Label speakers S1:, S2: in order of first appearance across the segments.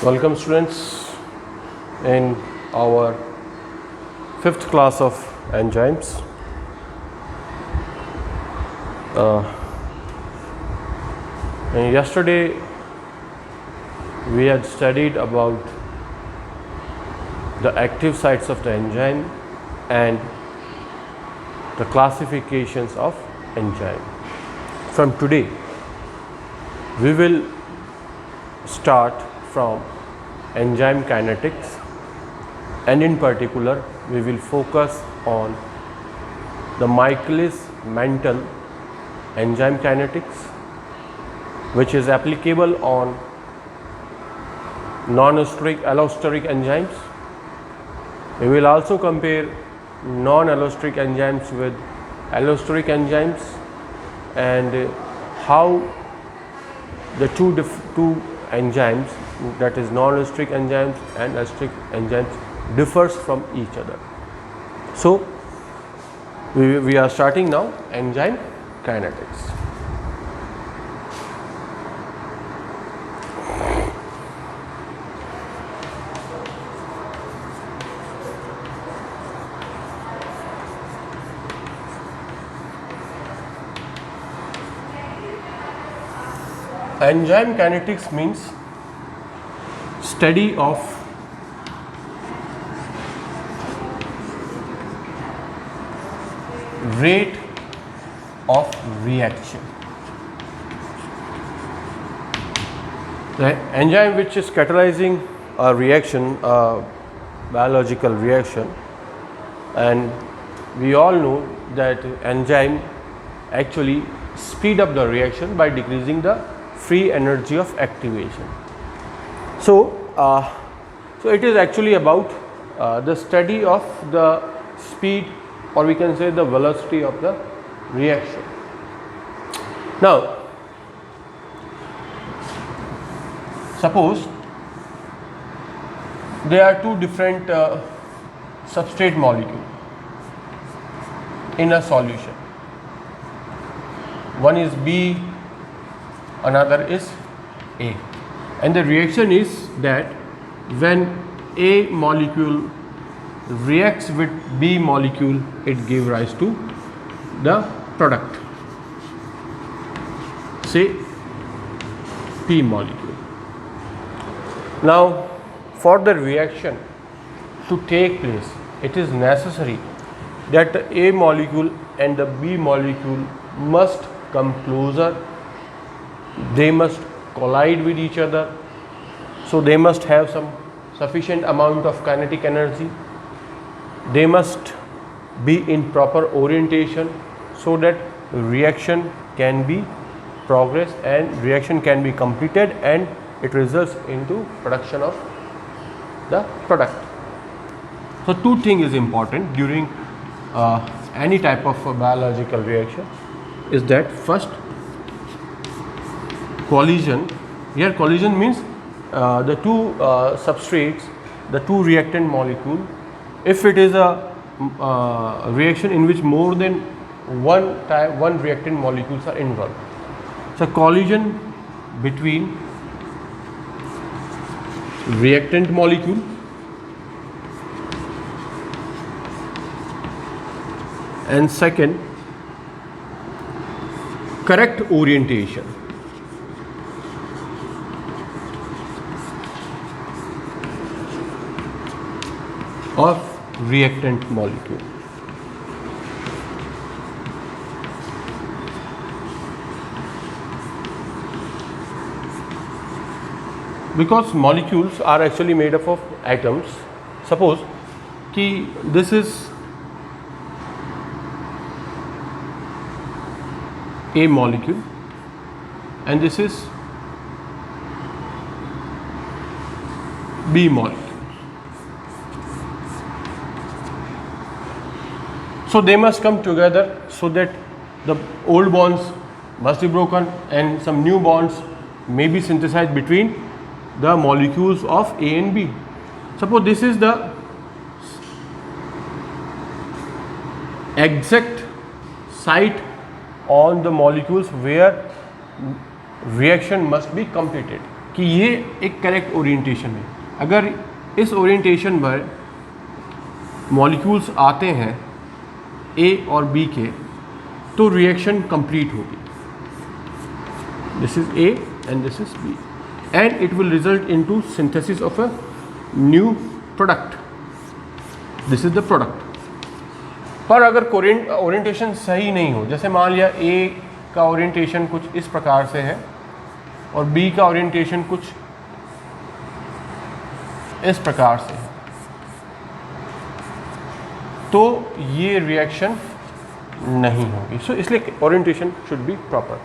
S1: Welcome students in our fifth class of enzymes. And yesterday we had studied about the active sites of the enzyme and the classifications of enzyme. From today we will start from enzyme kinetics, and in particular we will focus on the Michaelis-Menten enzyme kinetics, which is applicable on non-allosteric enzymes. We will also compare non-allosteric enzymes with allosteric enzymes and how the two enzymes, that is non-allosteric enzymes and allosteric enzymes, differs from each other. So we are starting now enzyme kinetics. Enzyme kinetics means study of rate of reaction. The enzyme which is catalyzing a reaction, a biological reaction, and we all know that enzyme actually speed up the reaction by decreasing the free energy of activation. So it is actually about the study of the speed, or we can say the velocity of the reaction. Now, suppose there are two different substrate molecules in a solution. One is B, another is A, and the reaction is that when A molecule reacts with B molecule, it gives rise to the product, say P molecule. Now, for the reaction to take place, it is necessary that the A molecule and the B molecule must come closer. They must collide with each other, so they must have some sufficient amount of kinetic energy. They must be in proper orientation so that reaction can be progressed and reaction can be completed and it results into production of the product. So two things is important during any type of biological reaction is that first, collision. Here collision means the two substrates, the two reactant molecule, if it is a reaction in which more than one reactant molecules are involved. So collision between reactant molecule and second, correct orientation of reactant molecule. Because molecules are actually made up of atoms. Suppose कि this is A molecule and this is B molecule. So they must come together so that the old bonds must be broken and some new bonds may be synthesized between the molecules of A and B. Suppose this is the exact site on the molecules where reaction must be completed. कि ये एक correct orientation है। अगर इस orientation पर molecules आते हैं ए और बी के, तो रिएक्शन कंप्लीट होगी। This is A and this is B, and it will result into synthesis of a new product. This is the product. पर अगर ओरिएंटेशन सही नहीं हो, जैसे मान लिया ए का ओरिएंटेशन कुछ इस प्रकार से है और बी का ओरिएंटेशन कुछ इस प्रकार से है, तो ये रिएक्शन नहीं होगी। सो इसलिए orientation should be proper.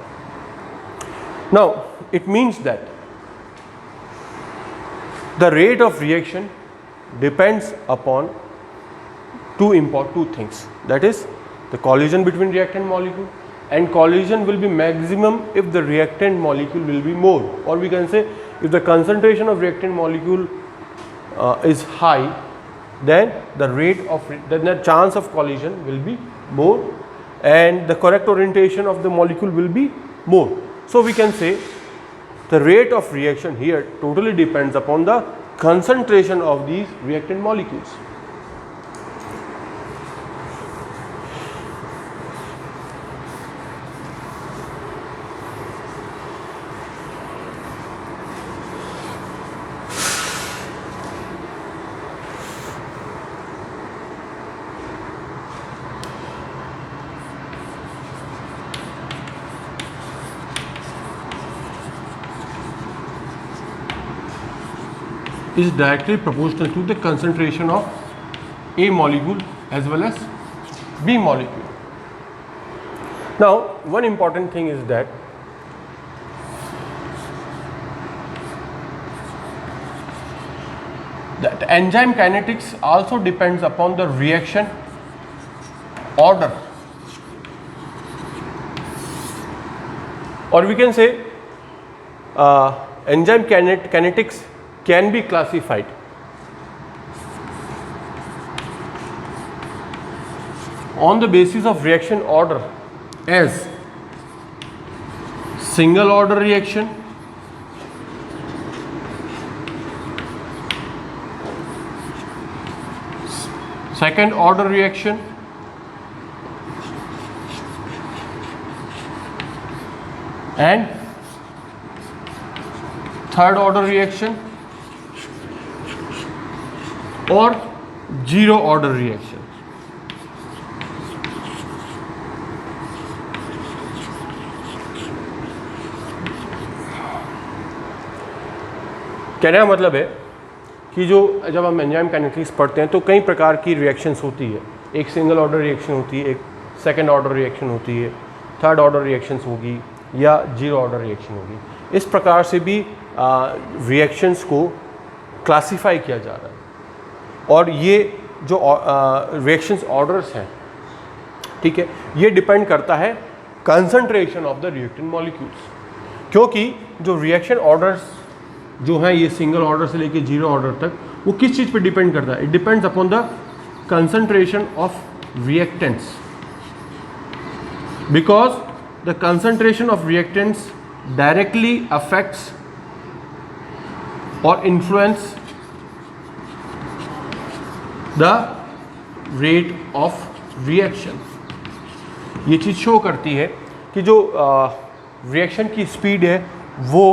S1: Now it means that the rate of reaction depends upon two things, that is the collision between reactant molecule, and collision will be maximum if the reactant molecule will be more, or we can say if the concentration of reactant molecule is high, then the chance of collision will be more and the correct orientation of the molecule will be more. So we can say the rate of reaction here totally depends upon the concentration of these reactant molecules. Is directly proportional to the concentration of A molecule as well as B molecule. Now, one important thing is that enzyme kinetics also depends upon the reaction order, or we can say enzyme kinetics can be classified on the basis of reaction order as single order reaction, second order reaction, and third order reaction, और zero order reaction. कहने का मतलब है कि जो जब हम enzyme kinetics पढ़ते हैं तो कई प्रकार की रिएक्शंस होती है। एक सिंगल ऑर्डर रिएक्शन होती है, एक सेकंड ऑर्डर रिएक्शन होती है, थर्ड ऑर्डर रिएक्शंस होगी या जीरो ऑर्डर रिएक्शन होगी। इस प्रकार से भी रिएक्शंस को क्लासिफाई किया जा रहा है। और ये जो रिएक्शंस ऑर्डर्स हैं, ठीक है, ये डिपेंड करता है concentration of the reactant molecules, क्योंकि जो रिएक्शन ऑर्डर्स जो हैं ये सिंगल ऑर्डर से लेके जीरो ऑर्डर तक, वो किस चीज़ पे डिपेंड करता है? It depends upon the concentration of reactants, because the concentration of reactants directly affects और influence the rate of reaction. ये चीज़ शो करती है कि जो रिएक्शन की स्पीड है वो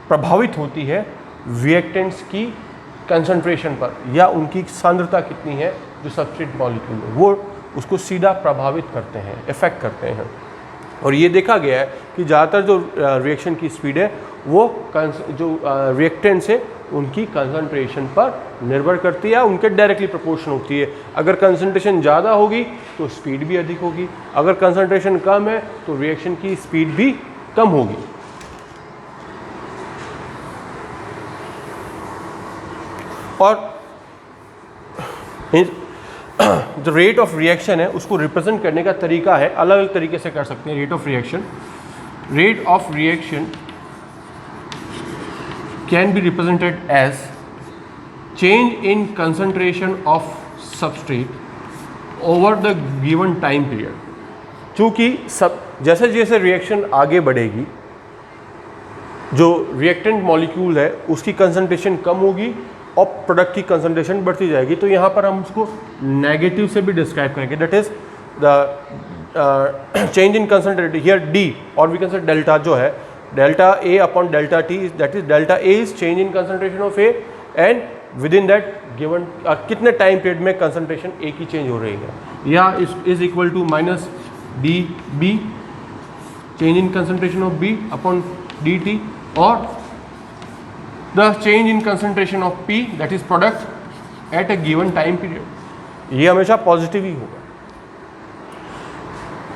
S1: प्रभावित होती है रिएक्टेंट्स की कंसंट्रेशन पर, या उनकी सांद्रता कितनी है जो सबस्ट्रेट मॉलिक्यूल में, वो उसको सीधा प्रभावित करते हैं, इफेक्ट करते हैं। और ये देखा गया है कि ज़्यादातर जो रिएक्शन की स्पीड है वो जो रिएक्टेंट्स है उनकी कंसंट्रेशन पर निर्भर करती है, उनके डायरेक्टली प्रोपोर्शन होती है। अगर कंसंट्रेशन ज़्यादा होगी तो स्पीड भी अधिक होगी, अगर कंसंट्रेशन कम है तो रिएक्शन की स्पीड भी कम होगी। और जो रेट ऑफ रिएक्शन है उसको रिप्रेजेंट करने का तरीका है, अलग अलग तरीके से कर सकते हैं। Rate of reaction can be represented as change in concentration of substrate over the given time period। चूँकि सब जैसे जैसे रिएक्शन आगे बढ़ेगी जो रिएक्टेंट मॉलिक्यूल है उसकी कंसंट्रेशन कम होगी और प्रोडक्ट की कंसंट्रेशन बढ़ती जाएगी। तो यहाँ पर हम उसको नेगेटिव से भी डिस्क्राइब करेंगे, that is the change in concentration here D, और वी कैन से डेल्टा जो है delta A upon delta T, that is delta A is change in concentration of A and within that given कितने time period में concentration A की change हो रही है, या is equal to minus D B change in concentration of B upon D T, और the change in concentration of P that is product at a given time period. ये हमेशा positive ही होगा।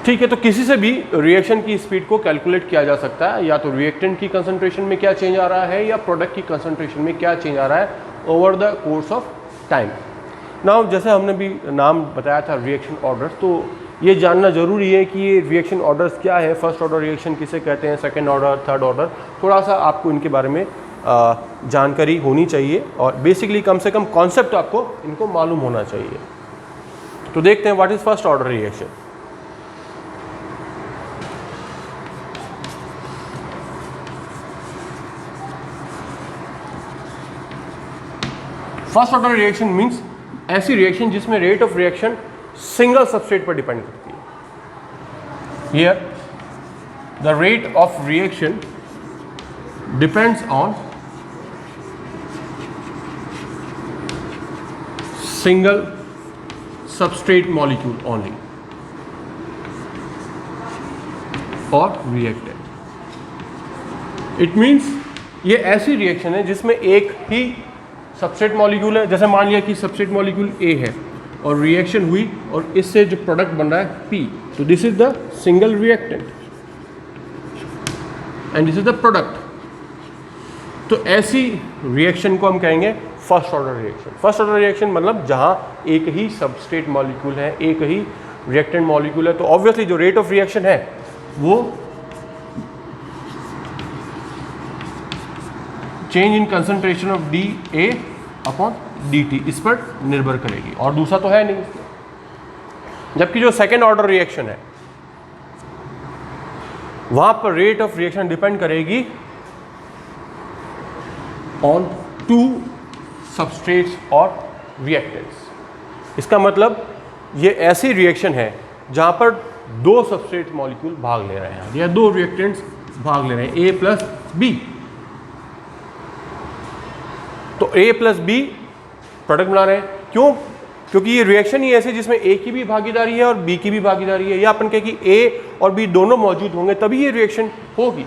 S1: ठीक है, तो किसी से भी रिएक्शन की स्पीड को कैलकुलेट किया जा सकता है, या तो रिएक्टेंट की कंसंट्रेशन में क्या चेंज आ रहा है या प्रोडक्ट की कंसंट्रेशन में क्या चेंज आ रहा है over the course of time. Now जैसे हमने भी नाम बताया था रिएक्शन ऑर्डर, तो ये जानना जरूरी है कि ये रिएक्शन ऑर्डर्स क्या है, फर्स्ट ऑर्डर रिएक्शन किसे कहते हैं, सेकंड ऑर्डर, थर्ड ऑर्डर, थोड़ा सा आपको इनके बारे में जानकारी होनी चाहिए, और बेसिकली कम से कम कॉन्सेप्ट आपको इनको मालूम होना चाहिए। तो देखते हैं what is first order reaction. First order reaction means ऐसी रिएक्शन जिसमें rate of reaction single substrate पर डिपेंड करती है। Here the rate of reaction depends on single substrate molecule only और रिएक्टेंट। इट मीन्स ये ऐसी रिएक्शन है जिसमें एक ही सबस्ट्रेट मॉलिक्यूल है, जैसे मान लिया कि सबस्ट्रेट मॉलिक्यूल ए है और रिएक्शन हुई और इससे जो प्रोडक्ट बन रहा है पी, तो this is the single reactant and this is the product. तो ऐसी रिएक्शन को हम कहेंगे first order reaction. First order reaction मतलब जहां एक ही सबस्ट्रेट मॉलिक्यूल है, एक ही रिएक्टेंट मॉलिक्यूल है, तो ऑब्वियसली जो रेट ऑफ रिएक्शन है वो change in concentration of D A upon D T इस पर निर्भर करेगी, और दूसरा तो है नहीं। जबकि जो सेकेंड ऑर्डर रिएक्शन है वहां पर रेट ऑफ रिएक्शन डिपेंड करेगी ऑन टू सबस्ट्रेट्स और रिएक्टेंट्स। इसका मतलब ये ऐसी रिएक्शन है जहां पर दो सबस्ट्रेट मॉलिक्यूल भाग ले रहे हैं या दो रिएक्टेंट्स भाग ले रहे हैं, ए प्लस बी। तो ए प्लस बी प्रोडक्ट बना रहे हैं, क्यों? क्योंकि ये रिएक्शन ही ऐसे जिसमें ए की भी भागीदारी है और बी की भी भागीदारी है, या अपन कहें कि ए और बी दोनों मौजूद होंगे तभी ये रिएक्शन होगी।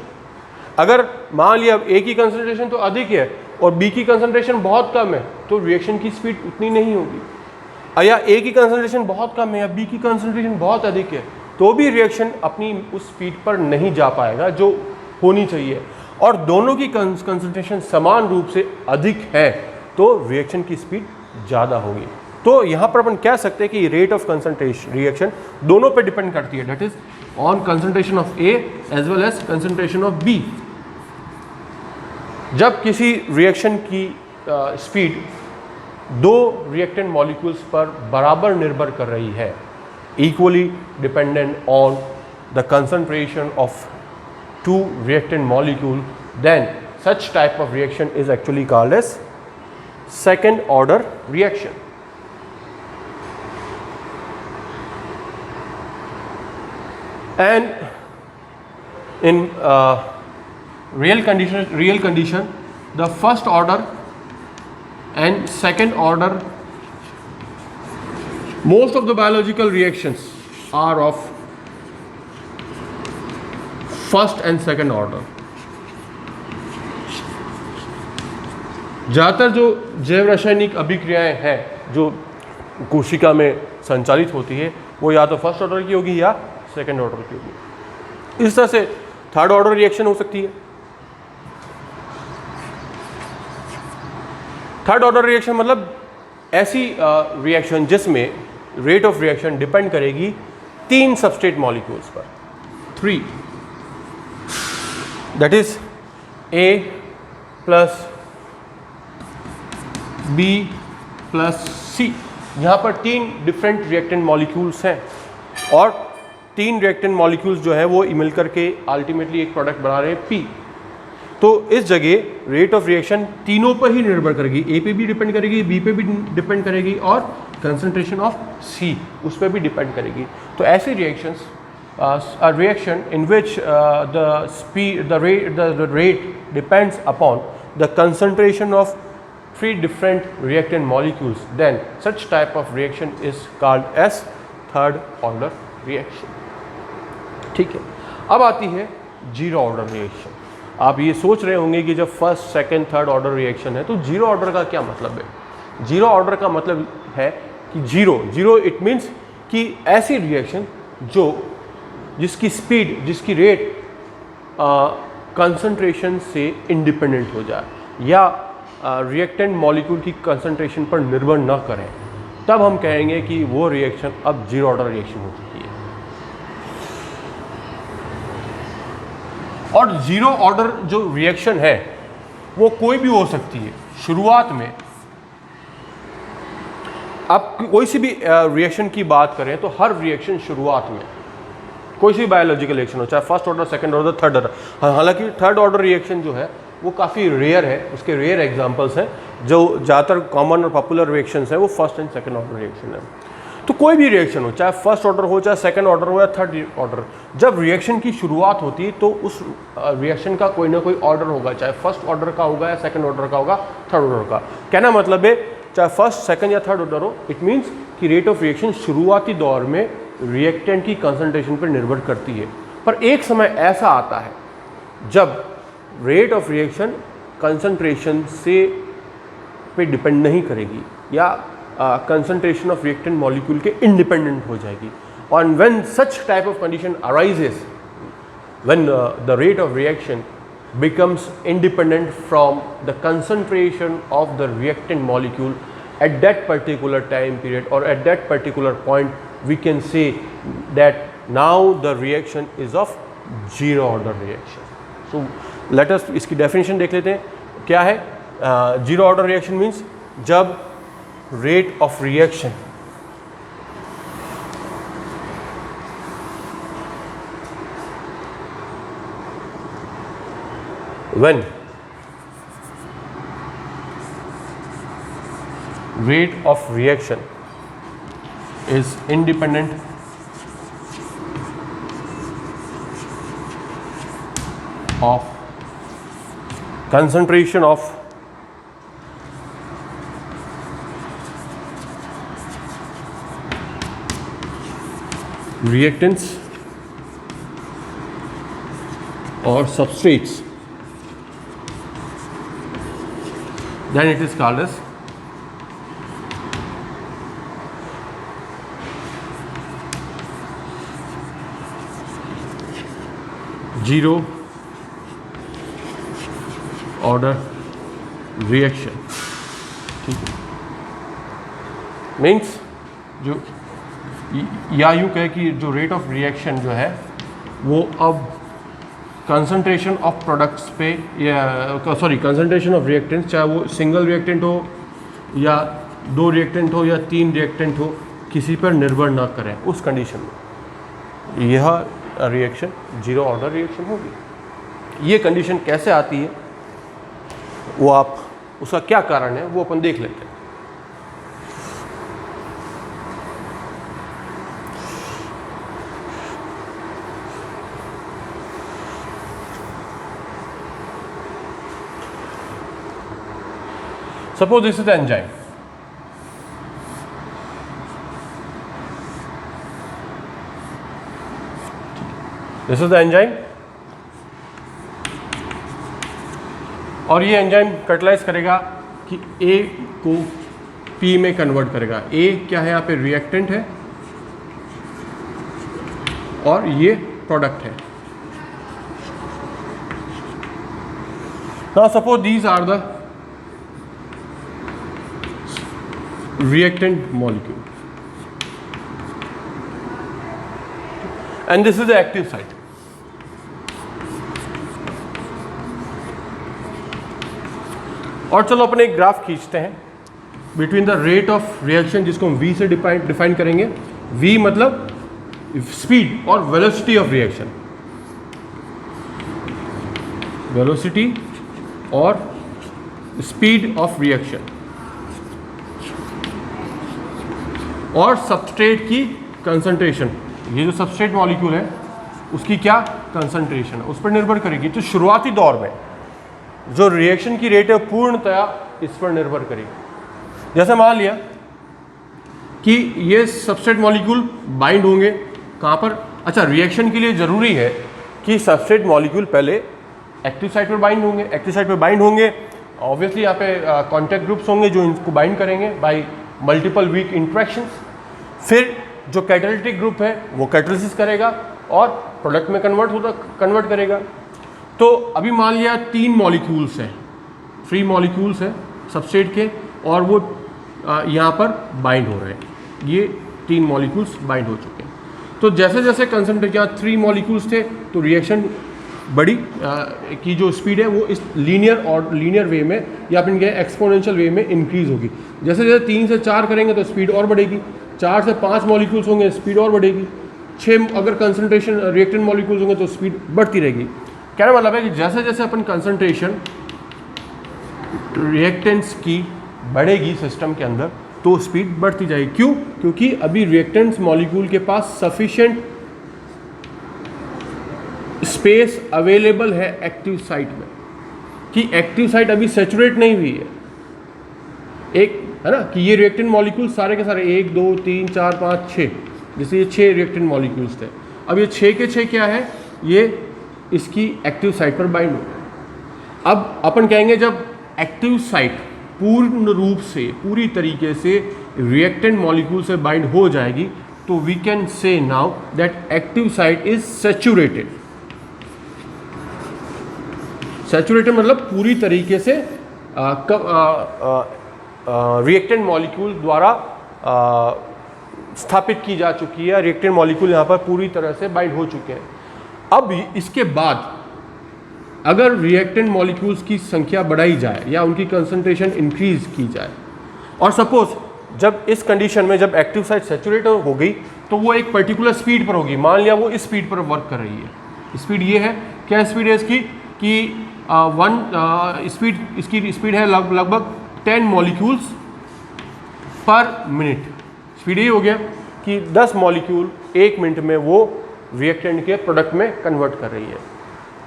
S1: अगर मान लिया ए की कंसंट्रेशन तो अधिक है और बी की कंसंट्रेशन बहुत कम है तो रिएक्शन की स्पीड उतनी नहीं होगी, या ए की कंसंट्रेशन बहुत कम है या बी की कंसंट्रेशन बहुत अधिक है तो भी रिएक्शन अपनी उस स्पीड पर नहीं जा पाएगा जो होनी चाहिए। और दोनों की कंसंट्रेशन समान रूप से अधिक है तो रिएक्शन की स्पीड ज़्यादा होगी। तो यहाँ पर अपन कह सकते हैं कि रेट ऑफ कंसंट्रेशन रिएक्शन दोनों पे डिपेंड करती है, that is on concentration of A as well as concentration of B. जब किसी रिएक्शन की स्पीड दो रिएक्टेंट मॉलिक्यूल्स पर बराबर निर्भर कर रही है, equally dependent on the concentration of two reactant molecule, then such type of reaction is actually called as second order reaction. And in real condition the first order and second order, most of the biological reactions are of first and second order. ज़्यादातर जो जैव रासायनिक अभिक्रियाएं हैं जो कोशिका में संचालित होती है वो या तो फर्स्ट ऑर्डर की होगी या सेकेंड ऑर्डर की होगी। इस तरह से थर्ड ऑर्डर रिएक्शन हो सकती है। थर्ड ऑर्डर रिएक्शन मतलब ऐसी रिएक्शन जिसमें रेट ऑफ रिएक्शन डिपेंड करेगी तीन सबस्ट्रेट मॉलिक्यूल्स पर, 3, that is A plus B plus C. यहाँ पर तीन डिफरेंट रिएक्टेंट मॉलिक्यूल्स हैं और तीन रिएक्टेंट मॉलिक्यूल्स जो है वो मिलकर के अल्टीमेटली एक प्रोडक्ट बना रहे हैं पी। तो इस जगह रेट ऑफ रिएक्शन तीनों पर ही निर्भर करेगी, ए पे भी डिपेंड करेगी, बी पे भी डिपेंड करेगी और कंसंट्रेशन ऑफ सी उस पर भी डिपेंड करेगी। तो ऐसे reactions, a reaction in which the rate depends upon the concentration of three different reactant molecules, then such type of reaction is called as third order reaction। ठीक है, अब आती है जीरो ऑर्डर रिएक्शन। आप ये सोच रहे होंगे कि जब first second third order reaction है तो जीरो ऑर्डर का क्या मतलब है। जीरो ऑर्डर का मतलब है कि जीरो इट मीन्स कि ऐसी रिएक्शन जिसकी स्पीड, जिसकी रेट कंसंट्रेशन से इंडिपेंडेंट हो जाए या रिएक्टेंट मॉलिक्यूल की कंसंट्रेशन पर निर्भर न करें, तब हम कहेंगे कि वो रिएक्शन अब जीरो ऑर्डर रिएक्शन हो चुकी है। और जीरो ऑर्डर जो रिएक्शन है वो कोई भी हो सकती है। शुरुआत में आप कोई सी भी रिएक्शन की बात करें तो हर रिएक्शन शुरुआत में कोई सी बायोलॉजिकल रिएक्शन हो, चाहे first order, second order, third order, हालांकि थर्ड ऑर्डर रिएक्शन जो है वो काफ़ी रेयर है, उसके रेयर एग्जांपल्स हैं। जो ज़्यादातर कॉमन और पॉपुलर रिएक्शंस हैं वो first and second order reaction है। तो कोई भी रिएक्शन हो, चाहे फर्स्ट ऑर्डर हो, चाहे सेकंड ऑर्डर हो या थर्ड ऑर्डर, जब रिएक्शन की शुरुआत होती है तो उस रिएक्शन का कोई ना कोई ऑर्डर होगा, चाहे फर्स्ट ऑर्डर का होगा या सेकंड ऑर्डर का होगा, थर्ड ऑर्डर का। कहना मतलब है चाहे फर्स्ट, सेकंड या थर्ड ऑर्डर हो, इट मीन्स कि रेट ऑफ रिएक्शन शुरुआती दौर में रिएक्टेंट की कंसंट्रेशन पर निर्भर करती है। पर एक समय ऐसा आता है जब रेट ऑफ रिएक्शन कंसंट्रेशन से पे डिपेंड नहीं करेगी या concentration of reactant molecule के independent हो जाएगी। And when such type of condition arises, when the rate of reaction becomes independent from the concentration of the reactant molecule at that particular time period or at that particular point, we can say that now the reaction is of zero order reaction. So let us इसकी definition देख लेते हैं। क्या है zero order reaction means? जब rate of reaction when rate of reaction is independent of concentration of reactants or substrates, then it is called as zero order reaction। ठीक है, means जो या यूँ कहे कि जो रेट ऑफ रिएक्शन जो है वो अब कंसंट्रेशन ऑफ प्रोडक्ट्स पे या सॉरी कंसंट्रेशन ऑफ रिएक्टेंट्स, चाहे वो सिंगल रिएक्टेंट हो या दो रिएक्टेंट हो या तीन रिएक्टेंट हो, किसी पर निर्भर ना करें, उस कंडीशन में यह रिएक्शन जीरो ऑर्डर रिएक्शन होगी। ये कंडीशन कैसे आती है वो आप, उसका क्या कारण है वो अपन देख लेते हैं। Suppose this is the enzyme. This is the enzyme और ये एंजाइम कैटलाइज करेगा कि A को P में कन्वर्ट करेगा। A क्या है, यहाँ पे रिएक्टेंट है और ये प्रोडक्ट है। Now suppose these are the reactant molecule and this is the active site। और चलो अपने एक ग्राफ खींचते हैं between the rate of reaction, जिसको हम V से डिफाइन करेंगे। V मतलब स्पीड और वेलोसिटी ऑफ रिएक्शन। वेलोसिटी और स्पीड ऑफ रिएक्शन, और सबस्ट्रेट की कंसंट्रेशन, ये जो सबस्ट्रेट मॉलिक्यूल है उसकी क्या कंसंट्रेशन है उस पर निर्भर करेगी। तो शुरुआती दौर में जो रिएक्शन की रेट है पूर्णतया इस पर निर्भर करेगी। जैसे मान लिया कि ये सबस्ट्रेट मॉलिक्यूल बाइंड होंगे कहाँ पर, अच्छा रिएक्शन के लिए ज़रूरी है कि सबस्ट्रेट मॉलिक्यूल पहले एक्टिव साइट पर बाइंड होंगे, एक्टिव साइट पर बाइंड होंगे, ऑब्वियसली यहाँ पे कॉन्टैक्ट ग्रुप्स होंगे जो इनको बाइंड करेंगे बाय मल्टीपल वीक इंट्रैक्शंस। फिर जो कैटालिटिक ग्रुप है वो कैटालिसिस करेगा और प्रोडक्ट में कन्वर्ट करेगा। तो अभी मान लिया 3 मॉलिक्यूल्स हैं, फ्री मॉलिक्यूल्स हैं सबस्ट्रेट के, और वो यहाँ पर बाइंड हो रहे हैं, ये 3 मॉलिक्यूल्स बाइंड हो चुके हैं। तो जैसे जैसे कंसंट्रेशन, यहाँ 3 मॉलिक्यूल्स थे तो रिएक्शन बड़ी की जो स्पीड है वो इस लीनियर वे में या फिर एक्सपोनेंशियल वे में इंक्रीज होगी। जैसे जैसे 3 से 4 करेंगे तो स्पीड और बढ़ेगी, 4 से 5 मॉलिक्यूल्स होंगे स्पीड और बढ़ेगी, 6 अगर कंसंट्रेशन रिएक्टेंट मॉलिक्यूल्स होंगे तो स्पीड बढ़ती रहेगी। कहने मतलब है कि जैसे जैसे अपन कंसंट्रेशन रिएक्टेंट्स की बढ़ेगी सिस्टम के अंदर तो स्पीड बढ़ती जाएगी। क्यों? क्योंकि अभी रिएक्टेंट्स मॉलिक्यूल के पास सफिशिएंट स्पेस अवेलेबल है एक्टिव साइट में, कि एक्टिव साइट अभी सैचुरेट नहीं हुई है। एक है ना कि ये रिएक्टेंट मॉलिक्यूल सारे के सारे 1 2 3 4 5 6, जैसे ये 6 रिएक्टेंट मॉलिक्यूल्स थे, अब ये 6 के 6 क्या है, ये इसकी एक्टिव साइट पर बाइंड हो गए। अब अपन कहेंगे जब एक्टिव साइट पूर्ण रूप से पूरी तरीके से रिएक्टेंट मॉलिक्यूल से बाइंड हो जाएगी तो we can say now that active site is saturated. Saturated मतलब पूरी तरीके से रिएक्टेंट मॉलिक्यूल द्वारा स्थापित की जा चुकी है, रिएक्टेंट मॉलिक्यूल यहाँ पर पूरी तरह से बाइंड हो चुके हैं। अब इसके बाद अगर रिएक्टेंट मॉलिक्यूल्स की संख्या बढ़ाई जाए या उनकी कंसंट्रेशन इंक्रीज की जाए, और सपोज जब इस कंडीशन में जब एक्टिव साइट सैचुरेट हो गई तो वो एक पर्टिकुलर स्पीड पर होगी, मान लिया वो इस स्पीड पर वर्क कर रही है। स्पीड ये है, क्या स्पीड है इसकी कि इसकी स्पीड है लगभग 10 मॉलिक्यूल्स पर मिनट। स्पीड ये हो गया कि 10 मॉलिक्यूल 1 मिनट में वो रिएक्टेंट के प्रोडक्ट में कन्वर्ट कर रही है।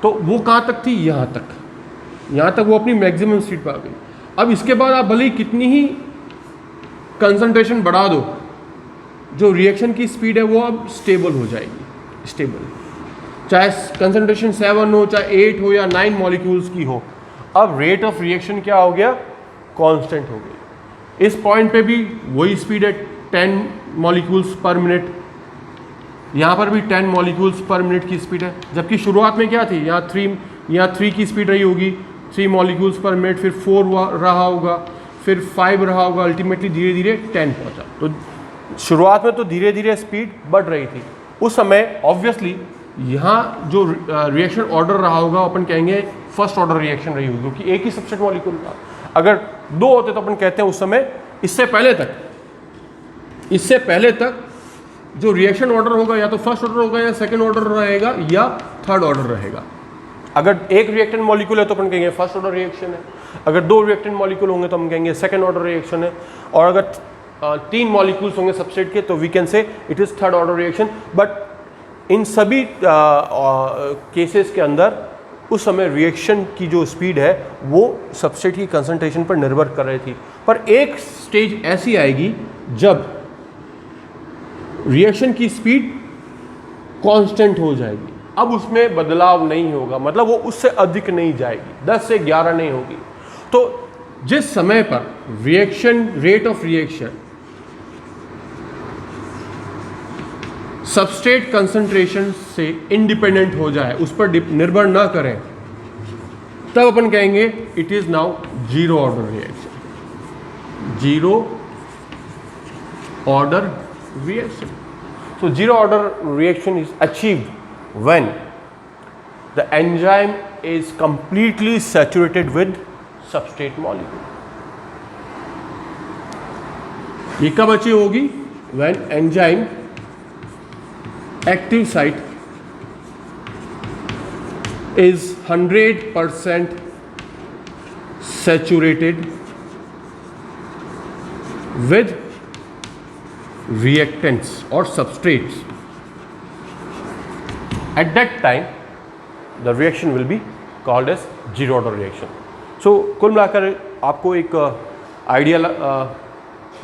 S1: तो वो कहाँ तक थी, यहाँ तक वो अपनी मैक्सिमम स्पीड पर आ गई। अब इसके बाद आप भले ही कितनी ही कंसंट्रेशन बढ़ा दो, जो रिएक्शन की स्पीड है वो अब स्टेबल हो जाएगी, स्टेबल, चाहे कंसंट्रेशन 7 हो, चाहे 8 हो या 9 मॉलिक्यूल्स की हो। अब रेट ऑफ रिएक्शन क्या हो गया, कांस्टेंट हो गई। इस पॉइंट पे भी वही स्पीड है 10 मॉलिक्यूल्स पर मिनट, यहाँ पर भी 10 मॉलिक्यूल्स पर मिनट की स्पीड है। जबकि शुरुआत में क्या थी, यहाँ 3 की स्पीड रही होगी, 3 मॉलिक्यूल्स पर मिनट, फिर 4 रहा होगा, फिर 5 रहा होगा, अल्टीमेटली धीरे धीरे 10 पहुँचा। तो शुरुआत में तो धीरे धीरे स्पीड बढ़ रही थी। उस समय ऑब्वियसली यहाँ जो रिएक्शन ऑर्डर रहा होगा अपन कहेंगे फर्स्ट ऑर्डर रिएक्शन रही होगी, क्योंकि एक ही सबस्ट्रेट मॉलिक्यूल था। अगर 2 होते तो अपन कहते हैं उस समय इससे पहले तक जो रिएक्शन ऑर्डर होगा या तो फर्स्ट ऑर्डर होगा या सेकंड ऑर्डर रहेगा या थर्ड ऑर्डर रहेगा। अगर एक रिएक्टेंट मॉलिक्यूल है तो अपन कहेंगे फर्स्ट ऑर्डर रिएक्शन है, अगर 2 रिएक्टेंट मॉलिक्यूल होंगे तो हम कहेंगे सेकंड ऑर्डर रिएक्शन है, और अगर 3 मॉलिक्यूल्स होंगे सबस्ट्रेट के तो we can say it is third order reaction. But इन सभी केसेस के अंदर उस समय रिएक्शन की जो स्पीड है वो सबस्ट्रेट की कंसंट्रेशन पर निर्भर कर रही थी। पर एक स्टेज ऐसी आएगी जब रिएक्शन की स्पीड कांस्टेंट हो जाएगी, अब उसमें बदलाव नहीं होगा, मतलब वो उससे अधिक नहीं जाएगी, 10 से 11 नहीं होगी। तो जिस समय पर reaction rate of reaction substrate concentration से इंडिपेंडेंट हो जाए, उस पर निर्भर ना करें, तब अपन कहेंगे it is now zero order reaction, zero order reaction. So zero order reaction is achieved when the enzyme is completely saturated with substrate molecule. ये कब अचीव होगी, when enzyme active site is 100% saturated with reactants or substrates, at that time the reaction will be called as zero order reaction. So कुल मिलाकर आपको एक idea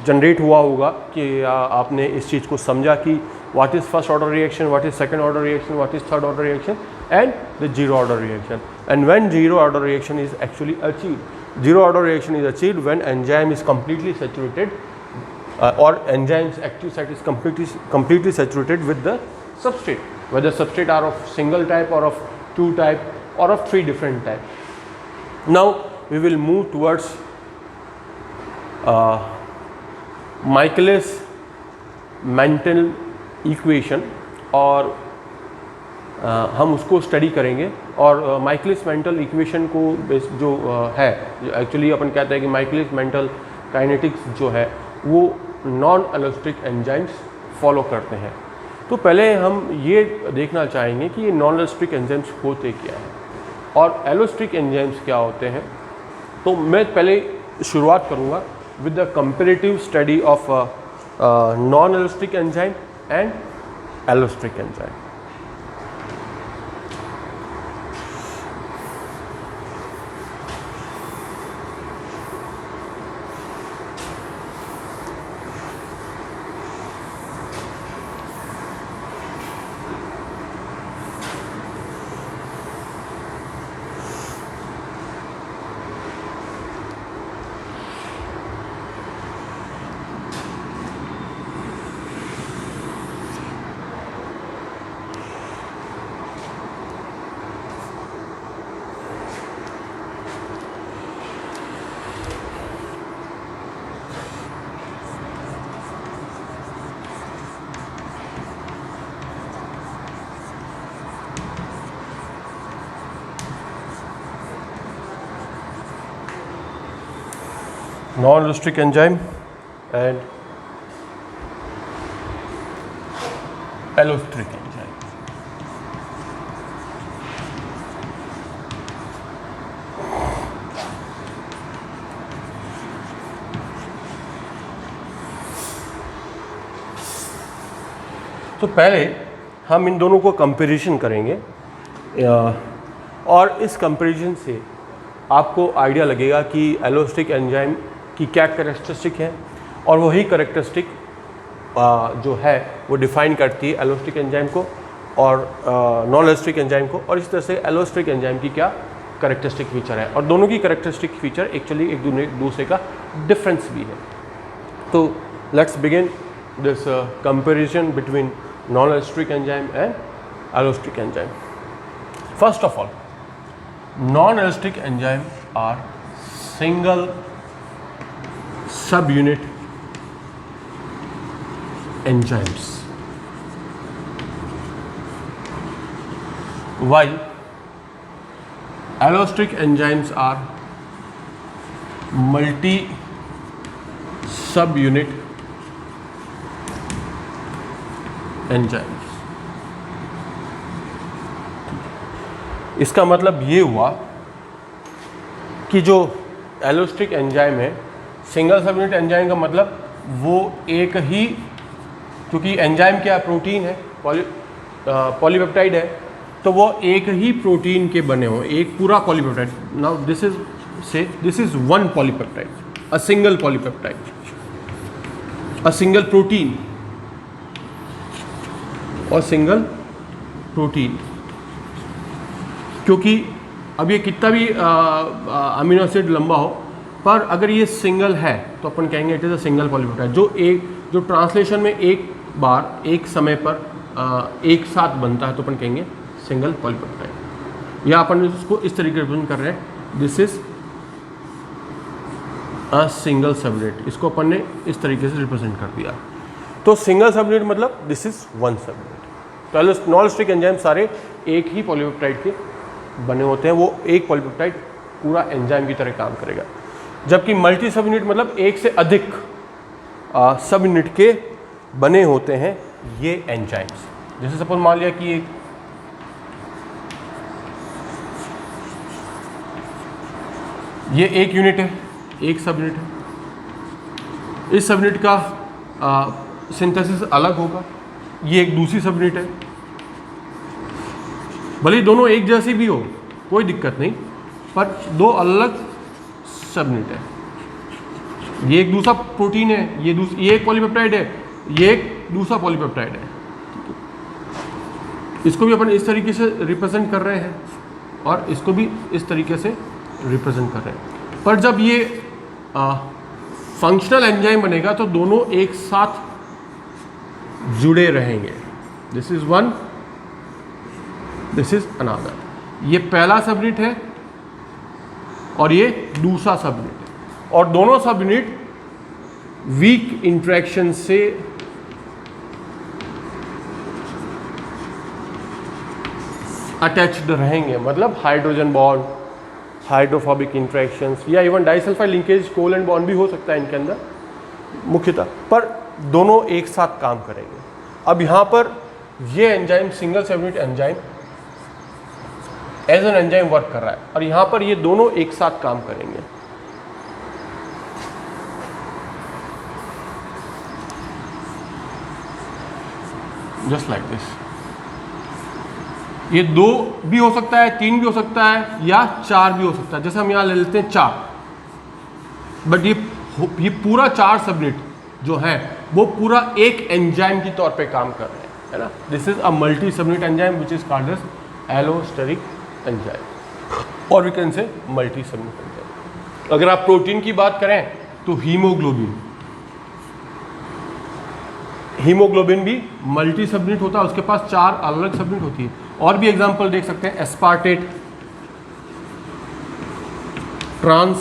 S1: generate हुआ होगा कि आपने इस चीज़ को समझा कि what is first order reaction, what is second order reaction, what is third order reaction and the zero order reaction. And when zero order reaction is actually achieved, zero order reaction is achieved when enzyme is completely saturated or enzyme's active site is completely saturated with the substrate, whether substrate are of single type or of two type or of three different type. Now we will move towards Michaelis-Menten equation और हम उसको study करेंगे. और Michaelis-Menten equation को जो है, actually अपन कहते हैं कि माइकलिस-मेंटन काइनेटिक्स जो है वो नॉन एलोस्टिक एंजाइम्स फॉलो करते हैं. तो पहले हम ये देखना चाहेंगे कि ये नॉन एलोस्टिक एंजाइम्स होते क्या हैं और एलोस्टिक एंजाइम्स क्या होते हैं. तो मैं पहले शुरुआत करूँगा with the comparative study of non allosteric enzyme and allosteric enzyme. Non-elastic enzyme and allostric enzyme. तो पहले हम इन दोनों को कंपैरिजन करेंगे और इस कंपैरिजन से आपको आइडिया लगेगा कि एलोस्टिक एंजाइम की क्या कैरेक्टरिस्टिक है और वही कैरेक्टरिस्टिक जो है वो डिफाइन करती है एलोस्टिक एंजाइम को और नॉन एलोस्टिक एंजाइम को. और इस तरह से एलोस्टिक एंजाइम की क्या कैरेक्टरिस्टिक फीचर है और दोनों की कैरेक्टरिस्टिक फीचर एक्चुअली एक दूसरे का डिफरेंस भी है. तो let's begin this comparison between non allosteric enzyme and allosteric enzyme. First of all, non allosteric enzyme are single subunit enzymes, while allosteric enzymes are multi subunit enzymes. इसका मतलब ये हुआ कि जो एलोस्टिक एंजाइम है, सिंगल सबयूनिट एंजाइम का मतलब वो एक ही, क्योंकि एंजाइम क्या प्रोटीन है, पॉलीपेप्टाइड है, तो वो एक ही प्रोटीन के बने हो, एक पूरा polypeptide. Now this is one polypeptide, a single polypeptide, a single protein और सिंगल प्रोटीन. क्योंकि अब ये कितना भी अमीनो एसिड लंबा हो, पर अगर ये सिंगल है तो अपन कहेंगे it is a single polypeptide. जो ट्रांसलेशन में एक बार एक समय पर एक साथ बनता है तो अपन कहेंगे सिंगल पॉलीपेप्टाइड. या अपन इसको इस तरीके से रिप्रेजेंट कर रहे हैं, this is a single subunit. इसको अपन ने इस तरीके से रिप्रेजेंट कर दिया. तो सिंगल सबयूनिट मतलब दिस इज वन सबयूनिट. तो नॉन एलोस्टिक एंजाइम सारे एक ही पॉलीपेप्टाइड के बने होते हैं, वो एक पॉलीपेप्टाइड पूरा एंजाइम की तरह काम करेगा. जबकि मल्टी सब यूनिट मतलब एक से अधिक सब यूनिट के बने होते हैं ये एंजाइम्स. जैसे सपोज मान लिया कि ये एक यूनिट है, एक सब यूनिट है। इस सब यूनिट का सिंथेसिस अलग होगा। ये एक दूसरी सब यूनिट है, भले ही दोनों एक जैसी भी हो कोई दिक्कत नहीं, पर दो अलग सब यूनिट है। ये एक दूसरा प्रोटीन है, ये एक पॉलीपेप्टाइड है, ये एक दूसरा पॉलीपेप्टाइड है। इसको भी अपन इस तरीके से रिप्रेजेंट कर रहे हैं और इसको भी इस तरीके से रिप्रेजेंट कर रहे हैं। पर जब ये फंक्शनल एंजाइम बनेगा तो दोनों एक साथ जुड़े रहेंगे। This is one, this is another. ये पहला सब यूनिट है और ये दूसरा सब यूनिट है, और दोनों सब यूनिट वीक इंटरेक्शन से अटैच्ड रहेंगे, मतलब हाइड्रोजन बॉन्ड, हाइड्रोफोबिक इंटरेक्शंस या even disulphide linkage, covalent bond भी हो सकता है इनके अंदर मुख्यतः, पर दोनों एक साथ काम करेंगे। अब यहाँ पर ये enzyme single subunit enzyme as an enzyme work कर रहा है और यहाँ पर ये दोनों एक साथ काम करेंगे। Just like this. ये दो भी हो सकता है, तीन भी हो सकता है, या चार भी हो सकता है। जैसे हम यहाँ ले लेते हैं चार, बट ये पूरा चार सब यूनिट जो है वो पूरा एक एंजाइम के तौर पे काम कर रहे हैं, है ना। This is a multi subunit enzyme which is called as allosteric enzyme, और we can say multi subunit enzyme. अगर आप प्रोटीन की बात करें तो हीमोग्लोबिन भी मल्टी सब यूनिट होता है, उसके पास चार अलग सब यूनिट होती है। और भी एग्जांपल देख सकते हैं, aspartate, trans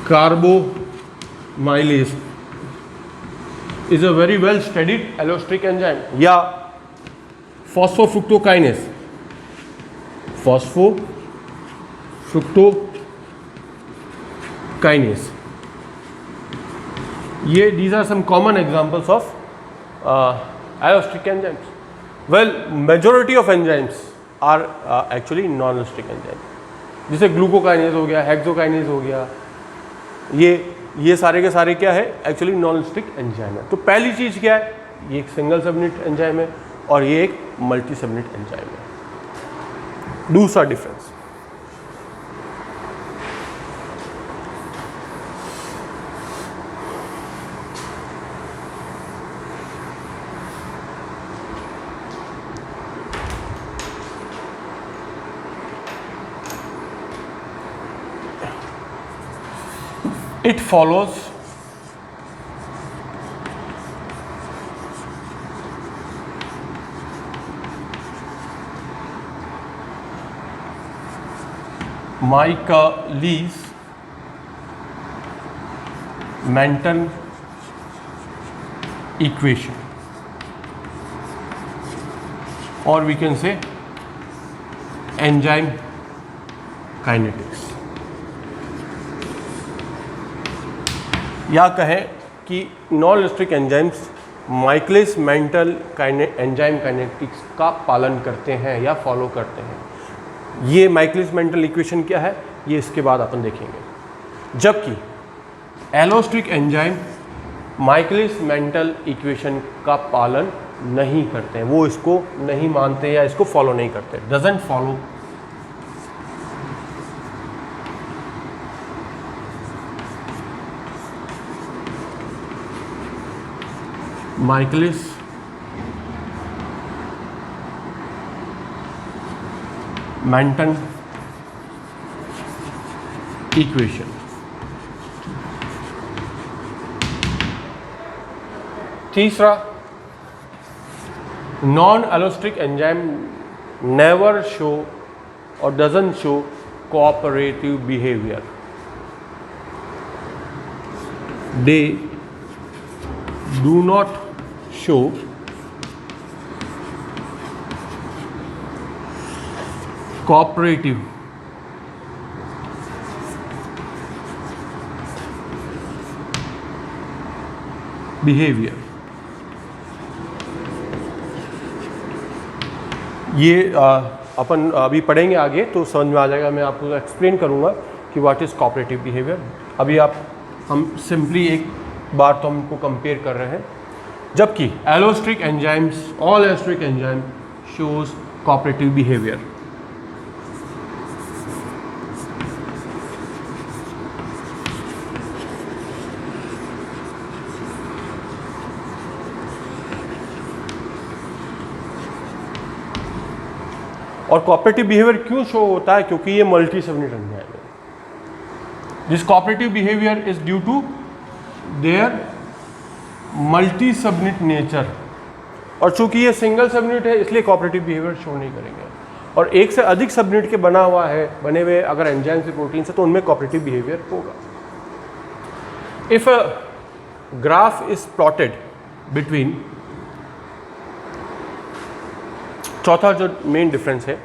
S1: कार्बोमाइलेज is a very well studied allosteric enzyme, या फॉस्फोफ्रुक्टोकाइनेस, फॉस्फोफ्रुक्टोकाइनेस। ये these are some common examples of allosteриc enzymes. Well, majority of enzymes are actually non-allosteриc enzymes. जैसे ग्लूकोकाइनेज हो गया, हेक्सोकाइनेज हो गया, ये सारे के सारे क्या है, एक्चुअली नॉन-allosteरिक एंजाइम है। तो पहली चीज़ क्या है, ये एक सिंगल सब यूनिट एंजाइम है और ये एक मल्टी सब यूनिट एंजाइम है। दूसरा difference, it follows Michaelis-Menten equation, or we can say enzyme kinetics, या कहें कि non allosteric enzymes Michaelis Menten enzyme kinetics का पालन करते हैं या फॉलो करते हैं। ये माइकलिस मेंटल इक्वेशन क्या है, ये इसके बाद अपन देखेंगे। जबकि allosteric enzyme Michaelis mental equation का पालन नहीं करते हैं, वो इसको नहीं मानते या इसको फॉलो नहीं करते, doesn't follow. Michaelis Menten equation. तीसरा, non-allosteриc enzyme never show or doesn't show cooperative behavior. They do not show cooperative behavior. ये अपन अभी पढ़ेंगे आगे तो समझ में आ जाएगा, मैं आपको एक्सप्लेन करूँगा कि व्हाट इज़ कोऑपरेटिव बिहेवियर। अभी हम सिंपली एक बार तो हमको कंपेयर कर रहे हैं, जबकि allosteric enzymes, all allosteric enzyme shows cooperative behaviour. और कोऑपरेटिव बिहेवियर क्यों शो होता है? क्योंकि ये मल्टी सबनेट एंजाइम है। This cooperative behaviour is due to their multi subunit nature, और चूंकि ये सिंगल सबनेट है इसलिए कोऑपरेटिव बिहेवियर शो नहीं करेंगे। और एक से अधिक सबनेट के बने हुए अगर एंजाइम से प्रोटीन से तो उनमें कोऑपरेटिव बिहेवियर होगा। If a graph is plotted between, चौथा जो मेन डिफरेंस है,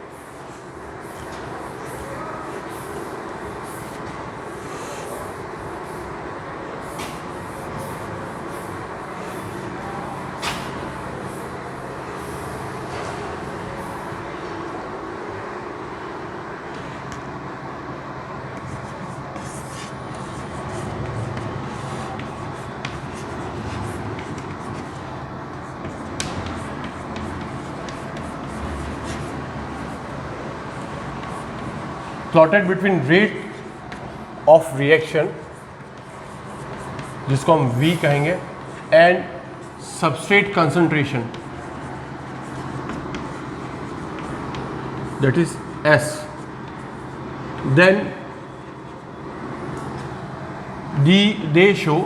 S1: plotted between rate of reaction, जिसको हम V कहेंगे, and substrate concentration, that is S, then they show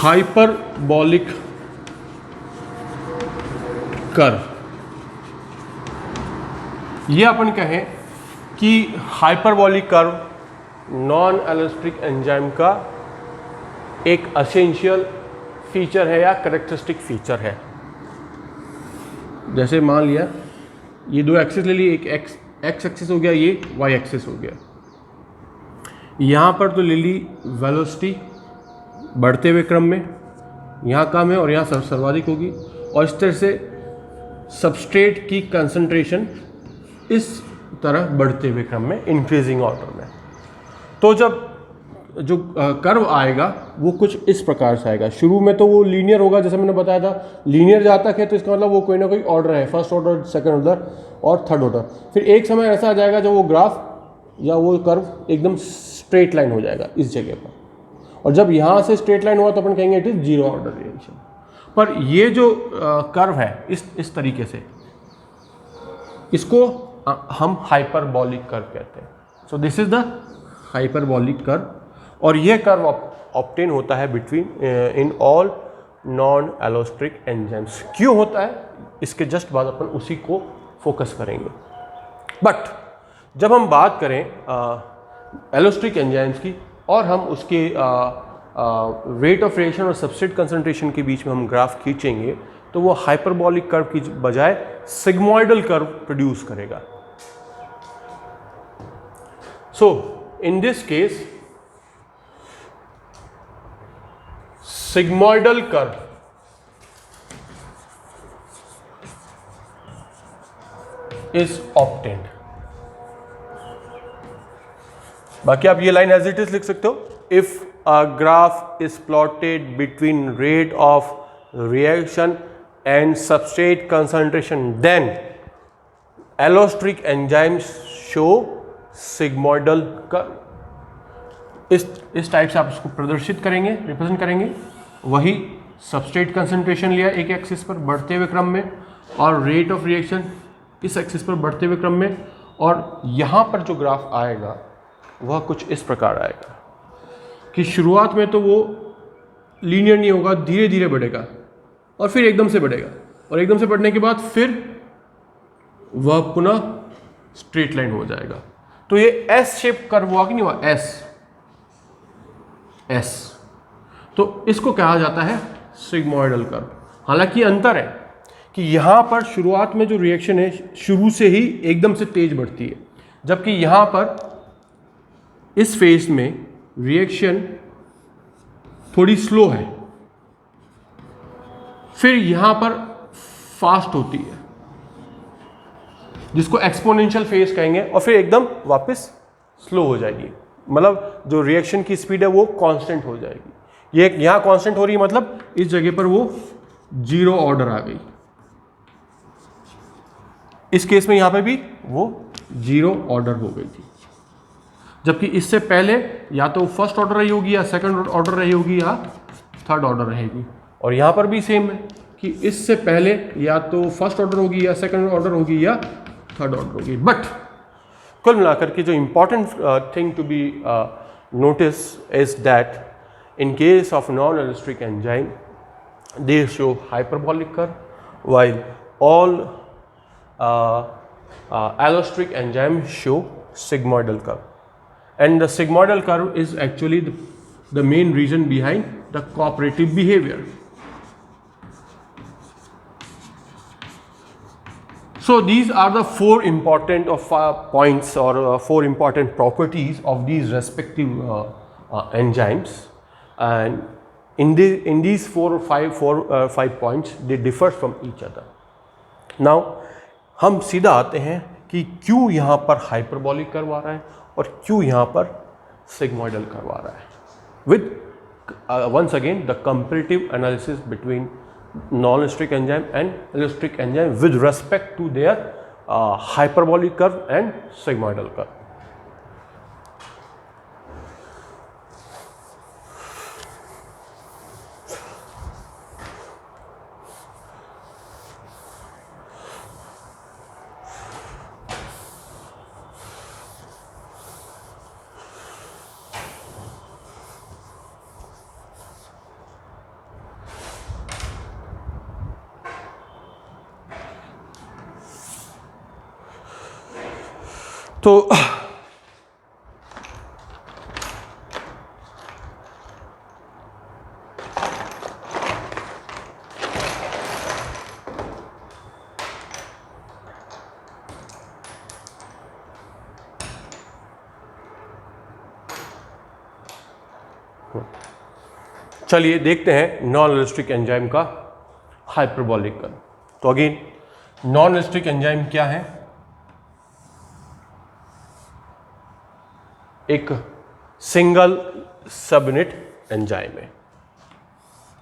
S1: hyperbolic curve। ये अपन कहें कि hyperbolic curve non allosteric enzyme का एक एसेंशियल फीचर है या करेक्टरिस्टिक फीचर है। जैसे मान लिया ये दो एक्सिस ले ली, एक एक्स एक्सिस हो गया, ये वाई एक्सिस हो गया। यहाँ पर तो ले ली वेलोसिटी बढ़ते हुए क्रम में, यहाँ कम है और यहाँ सर्वाधिक होगी, और इस तरह से सबस्ट्रेट की कंसंट्रेशन इस तरह बढ़ते हुए क्रम में, इंक्रीजिंग ऑर्डर में। तो जब जो कर्व आएगा वो कुछ इस प्रकार से आएगा। शुरू में तो वो लीनियर होगा, जैसे मैंने बताया था लीनियर जहाँ तक है तो इसका मतलब वो कोई ना कोई ऑर्डर है, फर्स्ट ऑर्डर, सेकंड ऑर्डर और थर्ड ऑर्डर। फिर एक समय ऐसा आ जाएगा जब वो ग्राफ या वो कर्व एकदम स्ट्रेट लाइन हो जाएगा इस जगह पर, और जब यहाँ से स्ट्रेट लाइन हुआ तो अपन कहेंगे it is zero order reaction. पर ये जो कर्व है इस तरीके से, इसको हम हाइपरबॉलिक कर्व कहते हैं। So this is the hyperbolic curve, और ये कर्व ऑब्टेन होता है between in all non allosteric enzymes. क्यों होता है इसके जस्ट बाद अपन उसी को फोकस करेंगे। बट जब हम बात करें एलोस्टिक एंजाइम्स की और हम उसके रेट ऑफ रिएक्शन और सबस्ट्रेट कंसंट्रेशन के बीच में हम ग्राफ खींचेंगे तो वो हाइपरबॉलिक कर्व की बजाय सिग्मोइडल कर्व प्रोड्यूस करेगा। So in this case sigmoidal curve is obtained। बाकी आप ये लाइन एज इट इज लिख सकते हो, if a graph is plotted between rate of reaction and substrate concentration then allosteric enzymes show sigmoidal curve. इस type से आप इसको प्रदर्शित करेंगे, रिप्रेजेंट करेंगे। वही सबस्ट्रेट कंसंट्रेशन लिया एक एक्सिस पर बढ़ते हुए क्रम में, और रेट ऑफ रिएक्शन इस एक्सिस पर बढ़ते हुए क्रम में, और यहाँ पर जो ग्राफ आएगा वह कुछ इस प्रकार आएगा कि शुरुआत में तो वो लीनियर नहीं होगा, धीरे धीरे बढ़ेगा और फिर एकदम से बढ़ेगा, और एकदम से बढ़ने के बाद फिर वह पुनः स्ट्रेट लाइन हो जाएगा। तो ये एस शेप कर्व हुआ कि नहीं हुआ, एस, तो इसको कहा जाता है सिग्मोइडल कर्व। हालांकि अंतर है कि यहाँ पर शुरुआत में जो रिएक्शन है शुरू से ही एकदम से तेज बढ़ती है, जबकि यहाँ पर इस फेज में रिएक्शन थोड़ी स्लो है। फिर यहाँ पर फास्ट होती है, जिसको एक्सपोनेंशियल फेज कहेंगे, और फिर एकदम वापस स्लो हो जाएगी। मतलब जो रिएक्शन की स्पीड है वो कांस्टेंट हो जाएगी। ये यहाँ कांस्टेंट हो रही है, मतलब इस जगह पर वो जीरो ऑर्डर आ गई। इस केस में यहाँ पे भी वो जीरो ऑर्डर हो गई थी, जबकि इससे पहले या तो फर्स्ट ऑर्डर रही होगी, या सेकंड ऑर्डर रही होगी, या थर्ड ऑर्डर रहेगी। और यहाँ पर भी सेम है कि इससे पहले या तो फर्स्ट ऑर्डर होगी, या सेकंड ऑर्डर होगी, या थर्ड ऑर्डर होगी। बट कुल मिलाकर के जो important thing to be notice is that in case of non allosteric enzyme they show hyperbolic curve, while all allostric enzyme show sigmoidal curve, and the sigmoidal curve is actually the main reason behind the cooperative behavior. So these are the four important points, or four important properties of these respective enzymes, and in these four or five points they differ from each other. Now हम सीधा आते हैं कि क्यों यहाँ पर hyperbolic curve आ रहा है और क्यों यहाँ पर सिग्मोइडल कर्व आ रहा है, with once again the comparative analysis between non-allostric enzyme and allostric enzyme with respect to their hyperbolic curve and sigmoidal curve. तो चलिए देखते हैं नॉन एलोस्टिक एंजाइम का हाइपरबॉलिक कर्व। तो अगेन नॉन एलोस्टिक एंजाइम क्या है? एक सिंगल सब यूनिट एंजाइम है।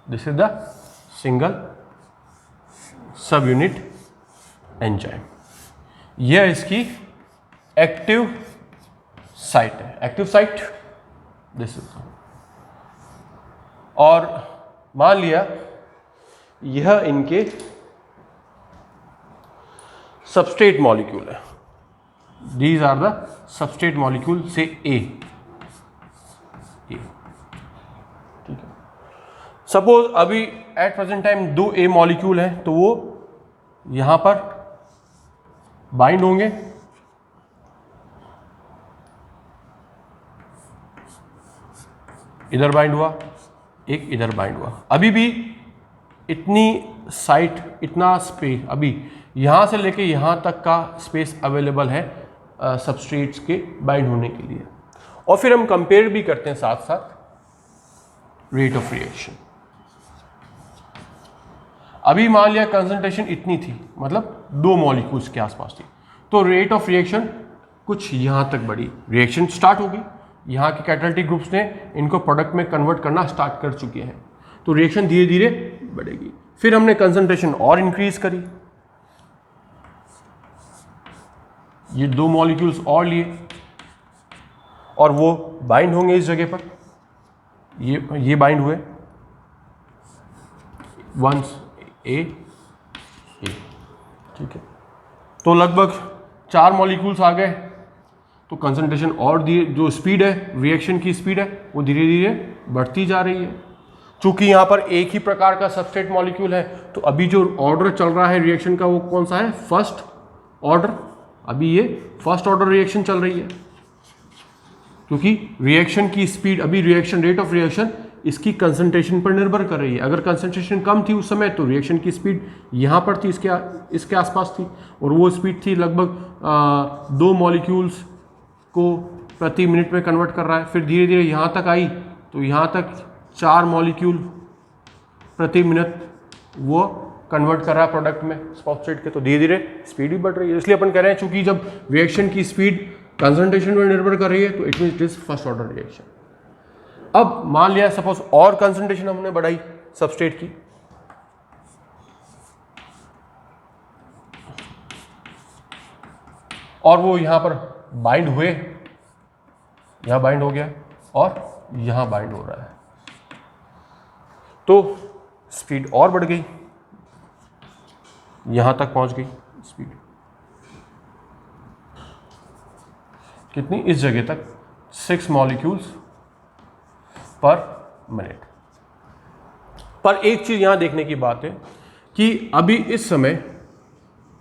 S1: This is the single subunit enzyme. यह इसकी एक्टिव साइट है, एक्टिव साइट दिस इज। और मान लिया यह इनके सबस्ट्रेट मॉलिक्यूल है। These are the substrate molecule, say A. ठीक है। सपोज अभी एट प्रेजेंट टाइम दो A मॉलिक्यूल हैं, तो वो यहां पर बाइंड होंगे, इधर बाइंड हुआ, एक इधर बाइंड हुआ। अभी भी इतनी साइट, इतना स्पेस, अभी यहां से लेके यहां तक का स्पेस अवेलेबल है सबस्ट्रेट्स के बाइंड होने के लिए। और फिर हम कंपेयर भी करते हैं साथ साथ रेट ऑफ रिएक्शन। अभी मान लिया कंसंट्रेशन इतनी थी, मतलब दो मॉलिक्यूल्स के आसपास थी, तो रेट ऑफ रिएक्शन कुछ यहां तक बढ़ी, रिएक्शन स्टार्ट होगी, यहाँ के कैटालिटिक ग्रुप्स ने इनको प्रोडक्ट में कन्वर्ट करना स्टार्ट कर चुके हैं, तो रिएक्शन धीरे धीरे बढ़ेगी। फिर हमने कंसंट्रेशन और इंक्रीज करी, ये दो मॉलिक्यूल्स और लिए, और वो बाइंड होंगे इस जगह पर, ये बाइंड हुए, वंस ए, ठीक है। तो लगभग 4 मॉलिक्यूल्स आ गए, तो कंसंट्रेशन और जो स्पीड है, रिएक्शन की स्पीड है, वो धीरे धीरे बढ़ती जा रही है। चूंकि यहाँ पर एक ही प्रकार का सबस्ट्रेट मॉलिक्यूल है, तो अभी जो ऑर्डर चल रहा है रिएक्शन का वो कौन सा है? First order. अभी ये फर्स्ट ऑर्डर रिएक्शन चल रही है, क्योंकि रिएक्शन की स्पीड, अभी रिएक्शन रेट ऑफ रिएक्शन इसकी कंसंट्रेशन पर निर्भर कर रही है। अगर कंसंट्रेशन कम थी उस समय, तो रिएक्शन की स्पीड यहाँ पर थी, इसके आसपास थी, और वो स्पीड थी लगभग 2 मॉलिक्यूल्स को प्रति मिनट में कन्वर्ट कर रहा है। फिर धीरे धीरे यहाँ तक आई, तो यहाँ तक 4 मॉलिक्यूल प्रति मिनट वो कन्वर्ट कर रहा है प्रोडक्ट में सब्सट्रेट के, तो धीरे धीरे स्पीड भी बढ़ रही है। इसलिए अपन कह रहे हैं चूंकि जब रिएक्शन की स्पीड कंसंट्रेशन पर निर्भर कर रही है तो it means it is first order reaction. अब मान लिया सपोज और कंसंट्रेशन हमने बढ़ाई सबस्ट्रेट की, और वो यहां पर बाइंड हुए, यहां बाइंड हो गया और यहां बाइंड हो रहा है, तो स्पीड और बढ़ गई, यहां तक पहुंच गई स्पीड कितनी, इस जगह तक 6 मॉलिक्यूल्स पर मिनट। पर एक चीज यहां देखने की बात है कि अभी इस समय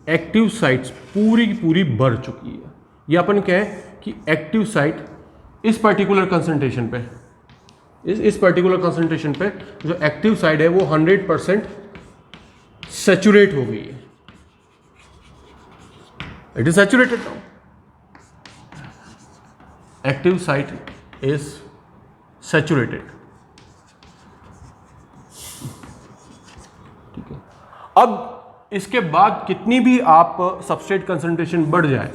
S1: एक्टिव साइट्स पूरी की पूरी बढ़ चुकी है। ये अपन कहें कि एक्टिव साइट इस पर्टिकुलर कंसंट्रेशन पे, इस पर्टिकुलर कंसंट्रेशन पे जो एक्टिव साइट है वो 100% सैचुरेट हो गई है, it is saturated now, active site is saturated. ठीक है, अब इसके बाद कितनी भी आप सबस्ट्रेट कंसंट्रेशन बढ़ जाए,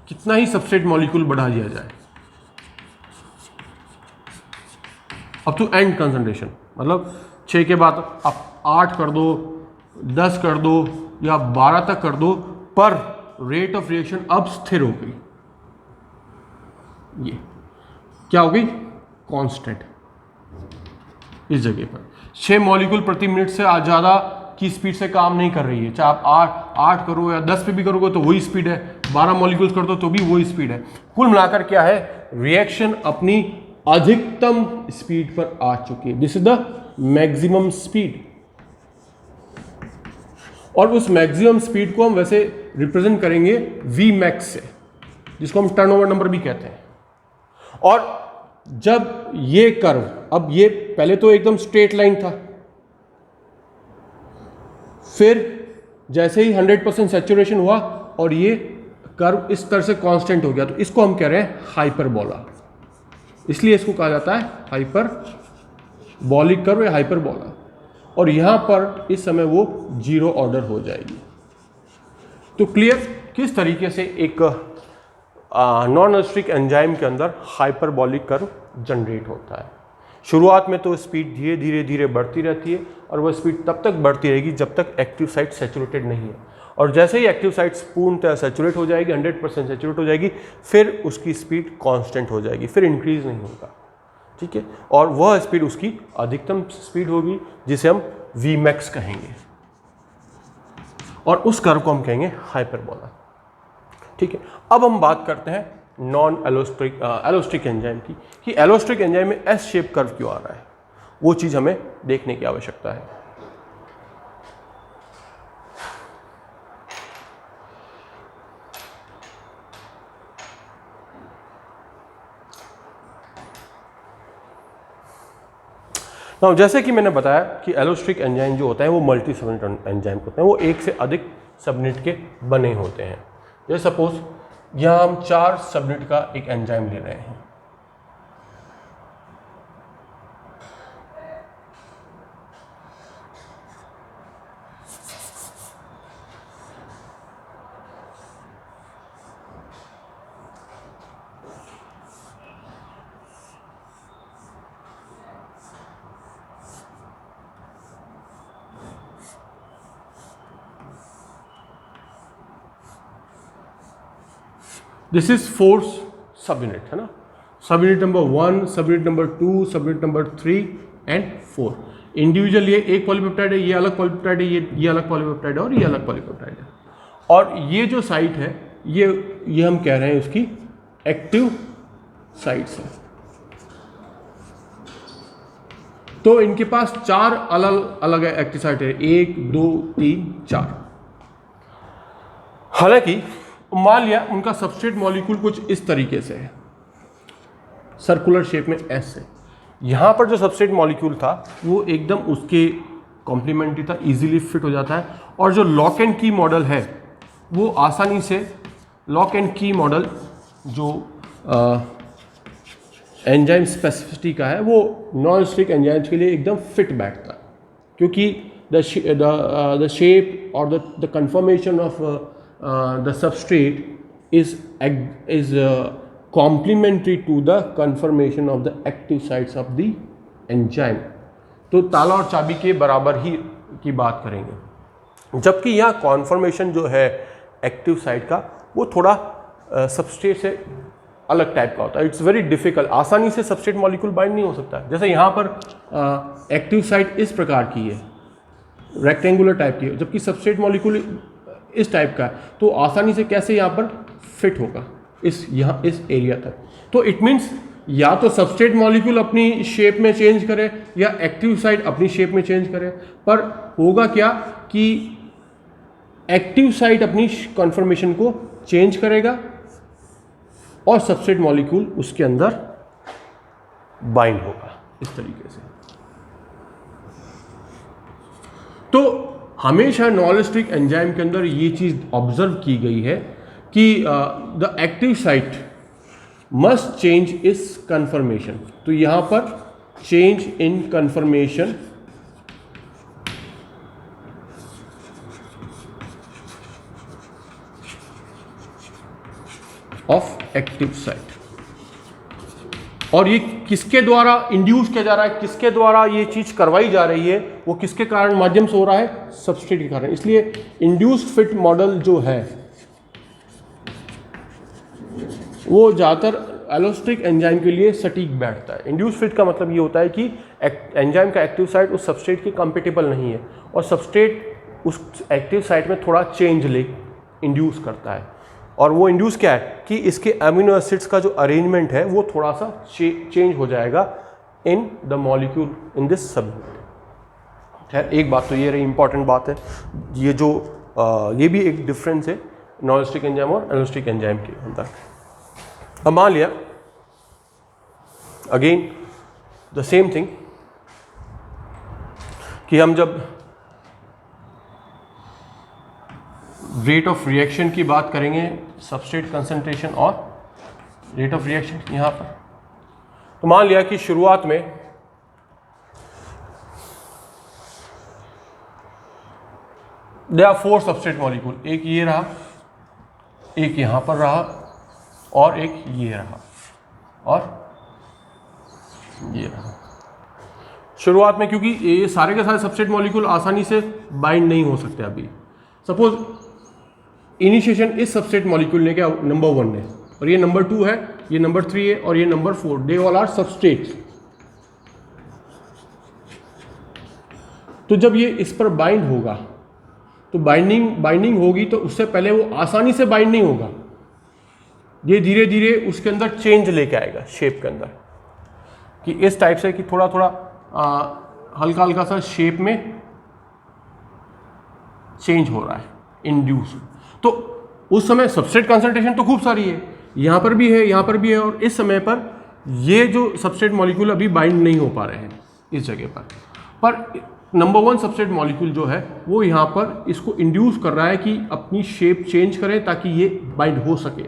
S1: कितना ही सबस्ट्रेट मॉलिक्यूल बढ़ा दिया जाए, अप टू एंड कंसंट्रेशन, मतलब 6 के बाद आप 8 कर दो, 10 कर दो या 12 तक कर दो, पर रेट ऑफ रिएक्शन अब स्थिर हो गई। ये क्या हो गई, कांस्टेंट। इस जगह पर 6 मॉलिक्यूल प्रति मिनट से ज़्यादा की स्पीड से काम नहीं कर रही है, चाहे आप 8 करो या 10 पे भी करोगे तो वही स्पीड है, 12 मॉलिक्यूल्स कर दो तो भी वही स्पीड है। कुल मिलाकर क्या है, रिएक्शन अपनी अधिकतम स्पीड पर आ चुकी है, this is the maximum speed. और उस मैक्सिमम स्पीड को हम वैसे रिप्रेजेंट करेंगे वी मैक्स से, जिसको हम टर्नओवर नंबर भी कहते हैं। और जब ये कर्व, अब ये पहले तो एकदम स्ट्रेट लाइन था, फिर जैसे ही 100% सैचुरेशन हुआ और ये कर्व इस तरह से कांस्टेंट हो गया, तो इसको हम कह रहे हैं हाइपरबोला। इसलिए इसको कहा जाता है हाइपरबॉलिक कर्व या हाइपरबोला। और यहां पर इस समय वो 0 ऑर्डर हो जाएगी। तो क्लियर किस तरीके से एक नॉन एलोस्टिक एंजाइम के अंदर हाइपरबॉलिक कर्व जनरेट होता है। शुरुआत में तो स्पीड धीरे धीरे धीरे बढ़ती रहती है और वह स्पीड तब तक बढ़ती रहेगी जब तक एक्टिव साइट सैचुरेटेड नहीं है, और जैसे ही एक्टिव साइट्स पूर्णतः सैचुरेट हो जाएगी, 100% सैचुरेट हो जाएगी, फिर उसकी स्पीड कांस्टेंट हो जाएगी, फिर इंक्रीज नहीं होगा। ठीक है, और वह स्पीड उसकी अधिकतम स्पीड होगी जिसे हम वी मैक्स कहेंगे, और उस कर्व को हम कहेंगे हाइपरबोला। ठीक है, अब हम बात करते हैं नॉन एलोस्टिक एंजाइम की, कि एलोस्टिक एंजाइम में एस शेप कर्व क्यों आ रहा है, वो चीज़ हमें देखने की आवश्यकता है। now, जैसे कि मैंने बताया कि एलोस्टिक एंजाइम जो होता है वो मल्टी सबयूनिट एंजाइम होते हैं, वो एक से अधिक सबयूनिट के बने होते हैं। जैसे सपोज यहाँ हम 4 सबयूनिट का एक एंजाइम ले रहे हैं, दिस इज 4 सबयूनिट है ना, subunit number 1, subunit number 2, subunit number 3 and 4। Individual ये एक पॉलीपेप्टाइड है, ये अलग पॉलीपेप्टाइड है, ये अलग पॉलीपेप्टाइड है और ये अलग पॉलीपेप्टाइड है। और ये जो साइट है ये हम कह रहे हैं उसकी एक्टिव साइट्स है। तो इनके पास 4 अलग अलग एक्टिव साइट है, 1 2 3 4। हालांकि मान लिया उनका सबस्ट्रेट मॉलिक्यूल कुछ इस तरीके से है, सर्कुलर शेप में एस है। यहाँ पर जो सबस्ट्रेट मॉलिक्यूल था वो एकदम उसके कॉम्प्लीमेंट्री था, इजीली फिट हो जाता है। और जो लॉक एंड की मॉडल है वो आसानी से, लॉक एंड की मॉडल जो एंजाइम स्पेसिफिसिटी का है वो नॉन स्टिक एंजाइम्स के लिए एकदम फिट बैठता है, क्योंकि the shape or the conformation of the substrate is complementary to the conformation of the active sites of the enzyme. तो ताला और चाबी के बराबर ही की बात करेंगे, जबकि यहाँ कॉन्फॉर्मेशन जो है एक्टिव साइट का वो थोड़ा सबस्ट्रेट से अलग टाइप का होता है. इट्स वेरी डिफिकल्ट, आसानी से सबस्ट्रेट मॉलिक्यूल बाइंड नहीं हो सकता. जैसे यहाँ पर एक्टिव साइट इस प्रकार की है, रेक्टेंगुलर टाइप की है, जबकि सबस्ट्रेट मॉलिक्यूल इस टाइप का है, तो आसानी से कैसे यहाँ पर फिट होगा इस एरिया तक. तो इट मीन्स या तो सबस्ट्रेट मॉलिक्यूल अपनी शेप में चेंज करे या एक्टिव साइट अपनी शेप में चेंज करे, पर होगा क्या कि एक्टिव साइट अपनी कॉन्फॉर्मेशन को चेंज करेगा और सबस्ट्रेट मॉलिक्यूल उसके अंदर बाइंड होगा इस तरीके से. तो हमेशा नॉन-एलेस्टिक एंजाइम के अंदर ये चीज़ ऑब्जर्व की गई है कि the active site must change इस कन्फर्मेशन. तो यहां पर change in confirmation of active site. और ये किसके द्वारा इंड्यूस किया जा रहा है, किसके द्वारा ये चीज करवाई जा रही है, वो किसके कारण माध्यम से हो रहा है, सबस्ट्रेट के कारण. इसलिए इंड्यूस्ड फिट मॉडल जो है वो ज़्यादातर एलोस्टिक एंजाइम के लिए सटीक बैठता है. इंड्यूस फिट का मतलब ये होता है कि एंजाइम का एक्टिव साइट उस सबस्ट्रेट के कंपेटेबल नहीं है और सबस्ट्रेट उस एक्टिव साइट में थोड़ा चेंज ले इंड्यूस करता है. और वो इंड्यूस क्या है कि इसके अमीनो एसिड्स का जो अरेंजमेंट है वो थोड़ा सा चेंज हो जाएगा in the molecule in this subunit. खैर, एक बात तो ये रही, इंपॉर्टेंट बात है, ये जो ये भी एक डिफरेंस है नॉन-एलेस्टिक एंजाइम और एलोस्टिक एंजाइम के अंदर. अब मान लिया अगेन द सेम थिंग कि हम जब रेट ऑफ रिएक्शन की बात करेंगे, सबस्ट्रेट कंसंट्रेशन और रेट ऑफ रिएक्शन यहाँ पर, तो मान लिया कि शुरुआत में देयर आर 4 सबस्ट्रेट मॉलिक्यूल. एक ये रहा, एक यहाँ पर रहा और एक ये रहा और ये रहा. शुरुआत में क्योंकि ये सारे के सारे सबस्ट्रेट मॉलिक्यूल आसानी से बाइंड नहीं हो सकते. अभी सपोज इनिशिएशन इस सबस्ट्रेट मॉलिक्यूल ने क्या, नंबर 1 ने, और ये नंबर 2 है, ये नंबर 3 है और ये number 4, they all are substrates. तो जब ये इस पर बाइंड होगा तो बाइंडिंग होगी, तो उससे पहले वो आसानी से बाइंड नहीं होगा, ये धीरे धीरे उसके अंदर चेंज लेके आएगा शेप के अंदर, कि इस टाइप से कि थोड़ा थोड़ा हल्का हल्का सा शेप में चेंज हो रहा है इंड्यूस. तो उस समय सबस्ट्रेट कंसंट्रेशन तो खूब सारी है, यहाँ पर भी है, यहाँ पर भी है, और इस समय पर ये जो सबस्ट्रेट मॉलिक्यूल अभी बाइंड नहीं हो पा रहे हैं इस जगह पर नंबर 1 सबस्ट्रेट मॉलिक्यूल जो है वो यहाँ पर इसको इंड्यूस कर रहा है कि अपनी शेप चेंज करे ताकि ये बाइंड हो सके.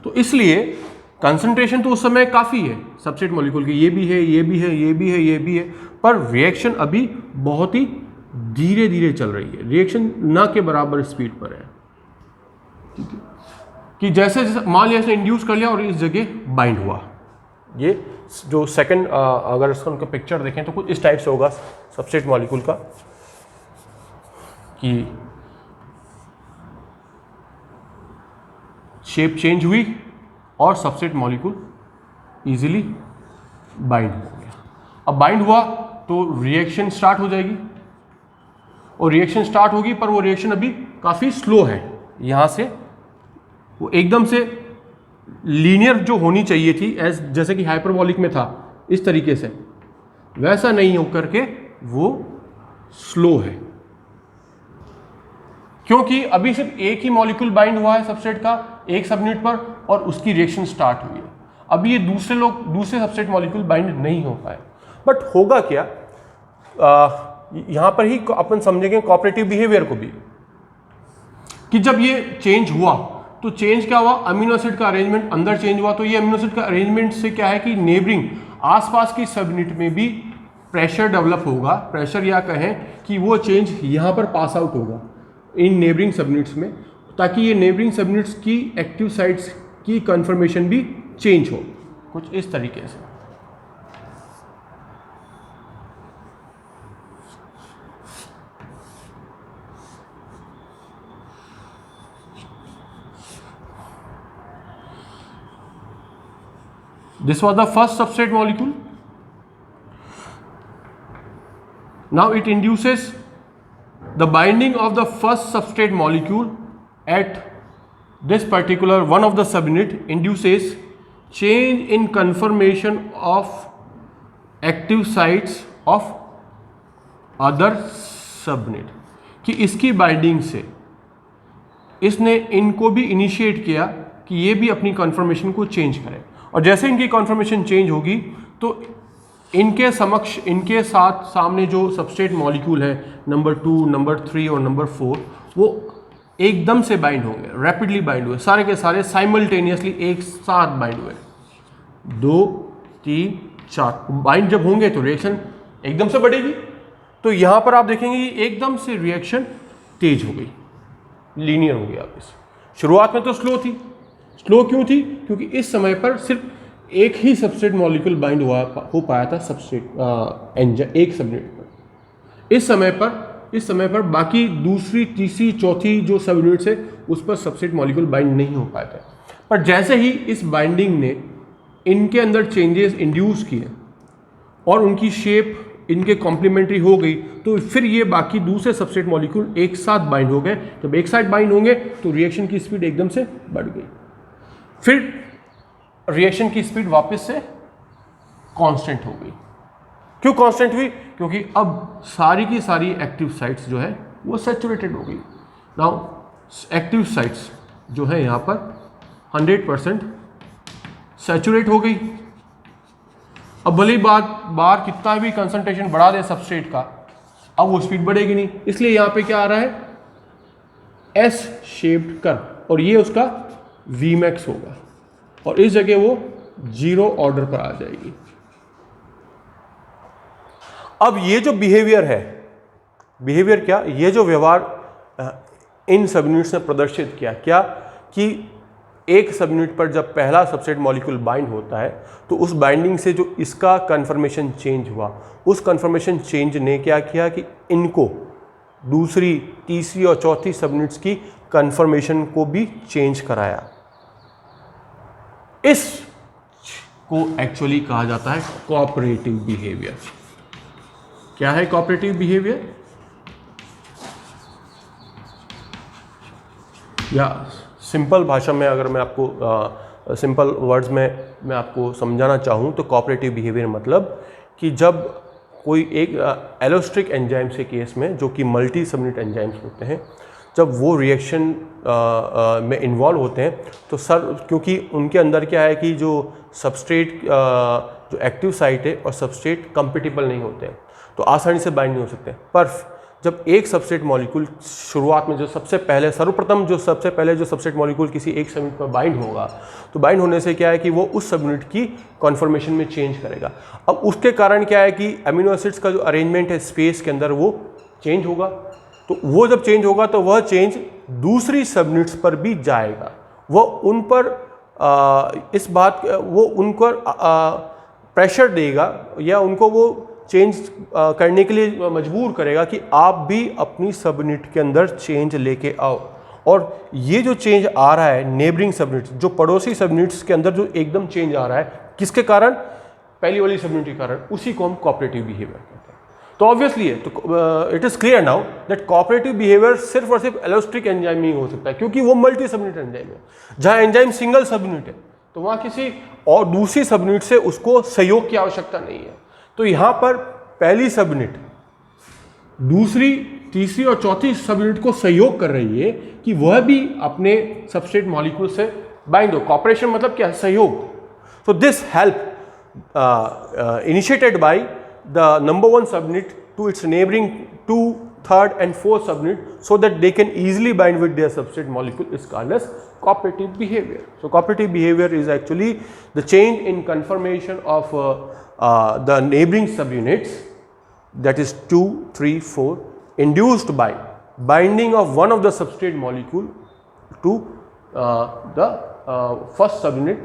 S1: तो इसलिए कंसंट्रेशन तो उस समय काफ़ी है सबस्ट्रेट मॉलिक्यूल की, ये भी है, ये भी है, ये भी है, ये भी है, पर रिएक्शन अभी बहुत ही धीरे धीरे चल रही है. रिएक्शन ना के बराबर स्पीड पर है, ठीक है, कि जैसे जैसे मान लिया इसने इंड्यूस कर लिया और इस जगह बाइंड हुआ. ये जो सेकंड अगर इसका उनका पिक्चर देखें तो कुछ इस टाइप से होगा सबस्ट्रेट मॉलिक्यूल का, कि शेप चेंज हुई और सबस्ट्रेट मॉलिक्यूल इजीली बाइंड हो गया. अब बाइंड हुआ तो रिएक्शन स्टार्ट हो जाएगी, और रिएक्शन स्टार्ट होगी, पर वो रिएक्शन अभी काफ़ी स्लो है. यहाँ से वो एकदम से लीनियर जो होनी चाहिए थी, जैसे कि हाइपरबॉलिक में था इस तरीके से, वैसा नहीं होकर के वो स्लो है, क्योंकि अभी सिर्फ एक ही मॉलिक्यूल बाइंड हुआ है सबस्ट्रेट का एक सबयूनिट पर और उसकी रिएक्शन स्टार्ट हुई है. अभी ये दूसरे सबस्ट्रेट मॉलिक्यूल बाइंड नहीं हो पाए. बट होगा क्या, यहाँ पर ही अपन समझेंगे कोऑपरेटिव बिहेवियर को भी, कि जब ये चेंज हुआ तो चेंज क्या हुआ, अमीनो एसिड का अरेंजमेंट अंदर चेंज हुआ. तो ये अमीनो एसिड का अरेंजमेंट से क्या है कि नेबरिंग आसपास की सबयूनिट में भी प्रेशर डेवलप होगा, प्रेशर या कहें कि वो चेंज यहाँ पर पास आउट होगा इन नेबरिंग सबयूनिट्स में, ताकि ये नेबरिंग सबयूनिट्स की एक्टिव साइट्स की कन्फर्मेशन भी चेंज हो, कुछ इस तरीके से। This was the first substrate molecule. Now it induces the binding of the first substrate molecule at this particular one of the subunit, induces change in conformation of active sites of other subunit, कि इसकी binding से इसने इनको भी initiate किया कि ये भी अपनी कन्फर्मेशन को चेंज करें, और जैसे इनकी कन्फर्मेशन चेंज होगी तो इनके समक्ष, इनके साथ सामने जो सबस्ट्रेट मॉलिक्यूल है नंबर 2, नंबर 3 और नंबर 4, वो एकदम से बाइंड होंगे, रैपिडली बाइंड हुए, सारे के सारे साइमल्टेनियसली एक साथ बाइंड हुए, 2, 3, 4 बाइंड जब होंगे तो रिएक्शन एकदम से बढ़ेगी। तो यहाँ पर आप देखेंगे कि एकदम से रिएक्शन तेज हो गई, लीनियर हो गया। शुरुआत में तो स्लो थी। स्लो क्यों थी? क्योंकि इस समय पर सिर्फ एक ही सबस्ट्रेट मॉलिक्यूल बाइंड हो पाया था सबस्ट्रेट एक सबयूनिट पर। इस समय पर बाकी दूसरी, तीसरी, चौथी जो सबयूनिट्स है उस पर सबस्ट्रेट मॉलिक्यूल बाइंड नहीं हो पाए थे। पर जैसे ही इस बाइंडिंग ने इनके अंदर चेंजेस इंड्यूस किए और उनकी शेप इनके कॉम्प्लीमेंट्री हो गई, तो फिर ये बाकी दूसरे सबस्ट्रेट मॉलिक्यूल एक साथ बाइंड हो गए। जब एक साथ बाइंड होंगे तो रिएक्शन की स्पीड एकदम से बढ़ गई, फिर रिएक्शन की स्पीड वापस से कांस्टेंट हो गई। क्यों कांस्टेंट हुई? क्योंकि अब सारी की सारी एक्टिव साइट्स जो है वो सैचुरेटेड हो गई। नाउ एक्टिव साइट्स जो है यहाँ पर 100% सैचुरेट हो गई। अब भले ही बार कितना भी कंसंट्रेशन बढ़ा दे सबस्ट्रेट का, अब वो स्पीड बढ़ेगी नहीं, इसलिए यहाँ पे क्या आ रहा है, एस शेप्ड कर्व, और ये उसका Vmax होगा, और इस जगह वो 0 ऑर्डर पर आ जाएगी। अब ये जो बिहेवियर है, बिहेवियर क्या, ये जो व्यवहार इन सबयूनिट्स ने प्रदर्शित किया, क्या कि एक सबयूनिट पर जब पहला सबस्ट्रेट मॉलिक्यूल बाइंड होता है तो उस बाइंडिंग से जो इसका कन्फर्मेशन चेंज हुआ, उस कन्फर्मेशन चेंज ने क्या किया कि इनको दूसरी, तीसरी और चौथी सबयूनिट्स की कन्फर्मेशन को भी चेंज कराया। इस को एक्चुअली कहा जाता है कोऑपरेटिव बिहेवियर। क्या है कोऑपरेटिव बिहेवियर? या सिंपल भाषा में अगर मैं आपको सिंपल वर्ड्स में मैं आपको समझाना चाहूँ तो कोऑपरेटिव बिहेवियर मतलब कि जब कोई एक एलोस्ट्रिक एंजाइम्स के केस में, जो कि मल्टी सबयूनिट एंजाइम्स होते हैं, जब वो रिएक्शन में इन्वॉल्व होते हैं तो क्योंकि उनके अंदर क्या है कि जो सबस्ट्रेट जो एक्टिव साइट है और सबस्ट्रेट कंपेटिबल नहीं होते हैं, तो आसानी से बाइंड नहीं हो सकते। पर जब एक सबस्ट्रेट मॉलिक्यूल शुरुआत में जो सबसे पहले जो सबस्ट्रेट मॉलिक्यूल किसी एक सबयूनिट पर बाइंड होगा, तो बाइंड होने से क्या है कि वो उस सबयूनिट की कॉन्फर्मेशन में चेंज करेगा। अब उसके कारण क्या है कि अमीनो एसिड्स का जो अरेंजमेंट है स्पेस के अंदर वो चेंज होगा, तो वो जब चेंज होगा तो वह चेंज दूसरी सबयूनिट्स पर भी जाएगा। वो उन पर उन पर प्रेशर देगा या उनको वो चेंज करने के लिए मजबूर करेगा कि आप भी अपनी सबयूनिट के अंदर चेंज लेके आओ। और ये जो चेंज आ रहा है नेबरिंग सबयूनिट्स, जो पड़ोसी सबयूनिट्स के अंदर जो एकदम चेंज आ रहा है, किसके कारण? पहली वाली सबयूनिट के कारण। उसी को हम कोऑपरेटिव बिहेवियर कहते हैं। तो obviously it is clear now that cooperative behaviour सिर्फ और सिर्फ एलोस्ट्रिक एंजाइम ही हो सकता है, क्योंकि वो मल्टी सबयूनिट एंजाइम है। जहाँ एंजाइम सिंगल सबयूनिट है तो वहाँ किसी और दूसरी सबयूनिट से उसको सहयोग की आवश्यकता नहीं है। तो यहाँ पर पहली सबयूनिट दूसरी, तीसरी और चौथी सबयूनिट को सहयोग कर रही है कि वह भी अपने सबस्ट्रेट मॉलिक्यूल से बाइंड हो। कॉपरेशन मतलब क्या? सहयोग। So this help initiated by the number 1 subunit to its neighboring 2, 3rd and 4th subunit so that they can easily bind with their substrate molecule is called as cooperative behavior. So cooperative behavior is actually the change in conformation of the neighboring subunits that is 2, 3, 4 induced by binding of one of the substrate molecule to the first subunit,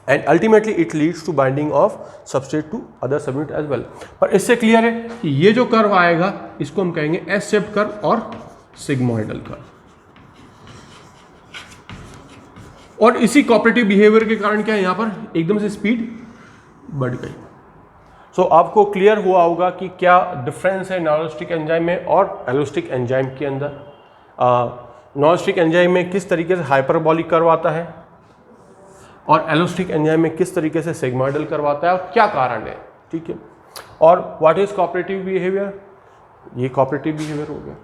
S1: and ultimately it leads to binding of substrate to other subunit as well. पर इससे clear है कि ये जो curve आएगा इसको हम कहेंगे एस शेप्ड कर्व और सिग्मोइडल कर्व। और इसी कोऑपरेटिव बिहेवियर के कारण क्या है, यहाँ पर एकदम से स्पीड बढ़ गई। सो आपको क्लियर हुआ होगा कि क्या डिफरेंस है नॉन-एलोस्टिक एंजाइम में और एलोस्टिक एंजाइम के अंदर। नॉन-एलोस्टिक एंजाइम में किस तरीके से हाइपरबॉलिक कर्व आता है और एलोस्टिक एंजाइम में किस तरीके से सिग्मोइडल कर्व आता है और क्या कारण है, ठीक है। और व्हाट इज कोऑपरेटिव बिहेवियर, ये कोऑपरेटिव बिहेवियर हो गया।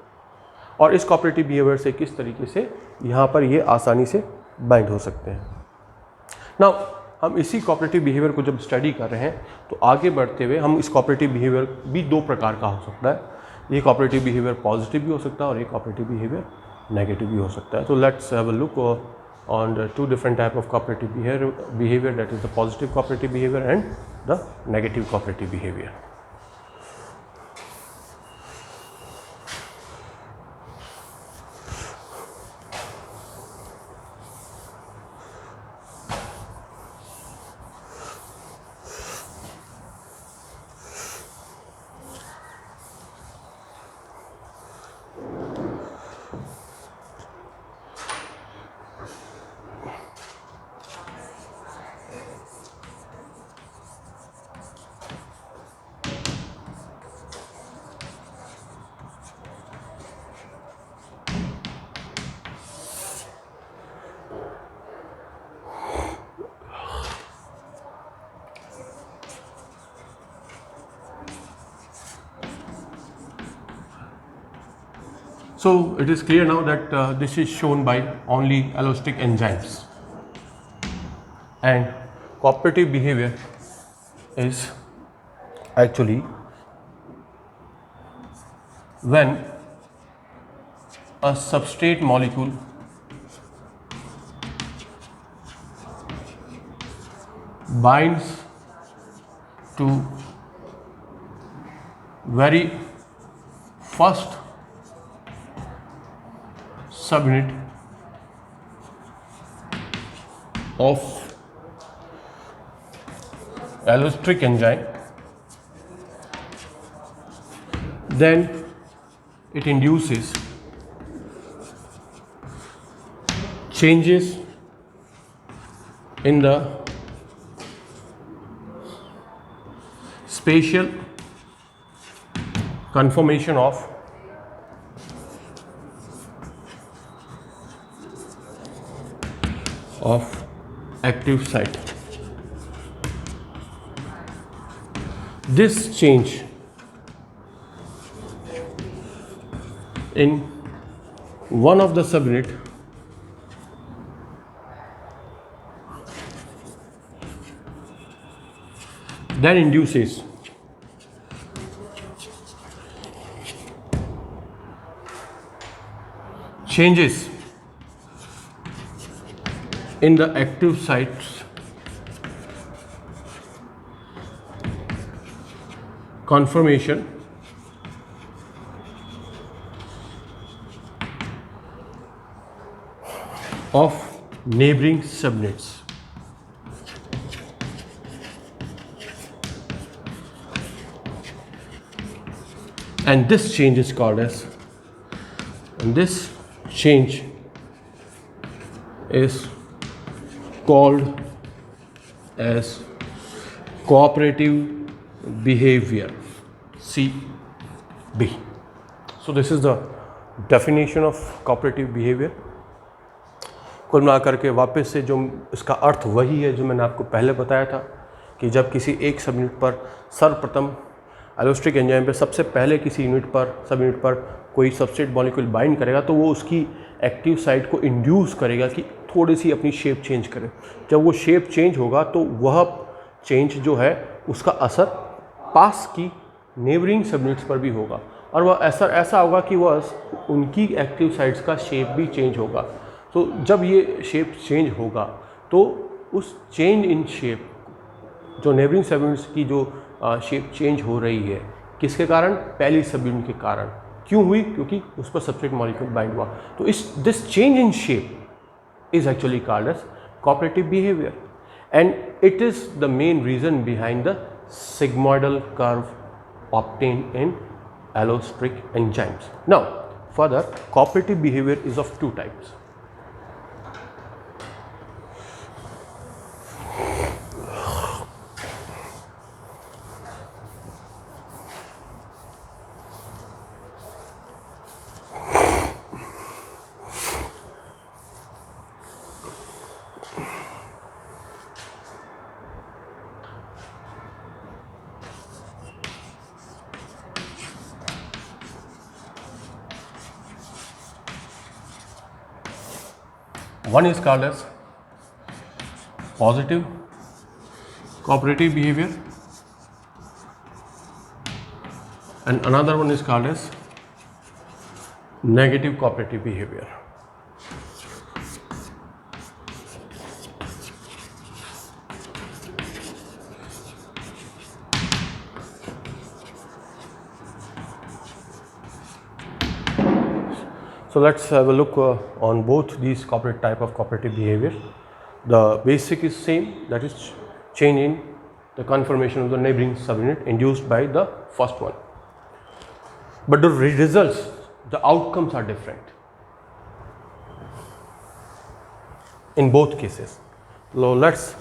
S1: और इस कोऑपरेटिव बिहेवियर से किस तरीके से यहाँ पर ये आसानी से बाइंड हो सकते हैं। नाउ हम इसी कोऑपरेटिव बिहेवियर को जब स्टडी कर रहे हैं तो आगे बढ़ते हुए हम इस कोऑपरेटिव बिहेवियर भी दो प्रकार का हो सकता है। ये कोऑपरेटिव बिहेवियर पॉजिटिव भी हो सकता है और ये कोऑपरेटिव बिहेवियर नेगेटिव भी हो सकता है। तो let's have a look on the two different type of cooperative behaviour, that is the positive cooperative behaviour and the negative cooperative behaviour. So it is clear now that this is shown by only allosteric enzymes, and cooperative behavior is actually when a substrate molecule binds to very first subunit of allosteric enzyme, then it induces changes in the spatial conformation of active site. This change in one of the subunit then induces changes in the active sites conformation of neighboring subunits. And this change is called as, and this change is called as cooperative behavior, CB. So this is the definition of cooperative behavior. कुल मिलाकर के वापस से जो इसका अर्थ वही है जो मैंने आपको पहले बताया था कि जब किसी एक सब यूनिट पर सर्वप्रथम एलोस्टिक एंजाइम पे सबसे पहले किसी सब यूनिट पर कोई सबस्ट्रेट मॉलिक्यूल बाइंड करेगा तो वो उसकी एक्टिव साइट को इंड्यूस करेगा कि थोड़ी सी अपनी शेप चेंज करे। जब वो शेप चेंज होगा तो वह चेंज जो है उसका असर पास की नेबरिंग सबयूनिट्स पर भी होगा और वह असर ऐसा होगा कि वह उनकी एक्टिव साइट्स का शेप भी चेंज होगा। तो जब ये शेप चेंज होगा तो उस चेंज इन शेप जो नेबरिंग सबयूनिट्स की जो शेप चेंज हो रही है किसके कारण? पहली सब यूनिट के कारण। क्यों हुई? क्योंकि उस पर सबस्ट्रेट मॉलिक्यूल बाइंड हुआ। तो this change in shape is actually called as cooperative behaviour, and it is the main reason behind the sigmoidal curve obtained in allostric enzymes. Now, further, cooperative behavior is of two types. One is called as positive cooperative behavior and another one is called as negative cooperative behavior. So let's have a look on both these type of cooperative behavior. The basic is same, that is change in the conformation of the neighboring subunit induced by the first one. But the results, the outcomes are different in both cases. So let's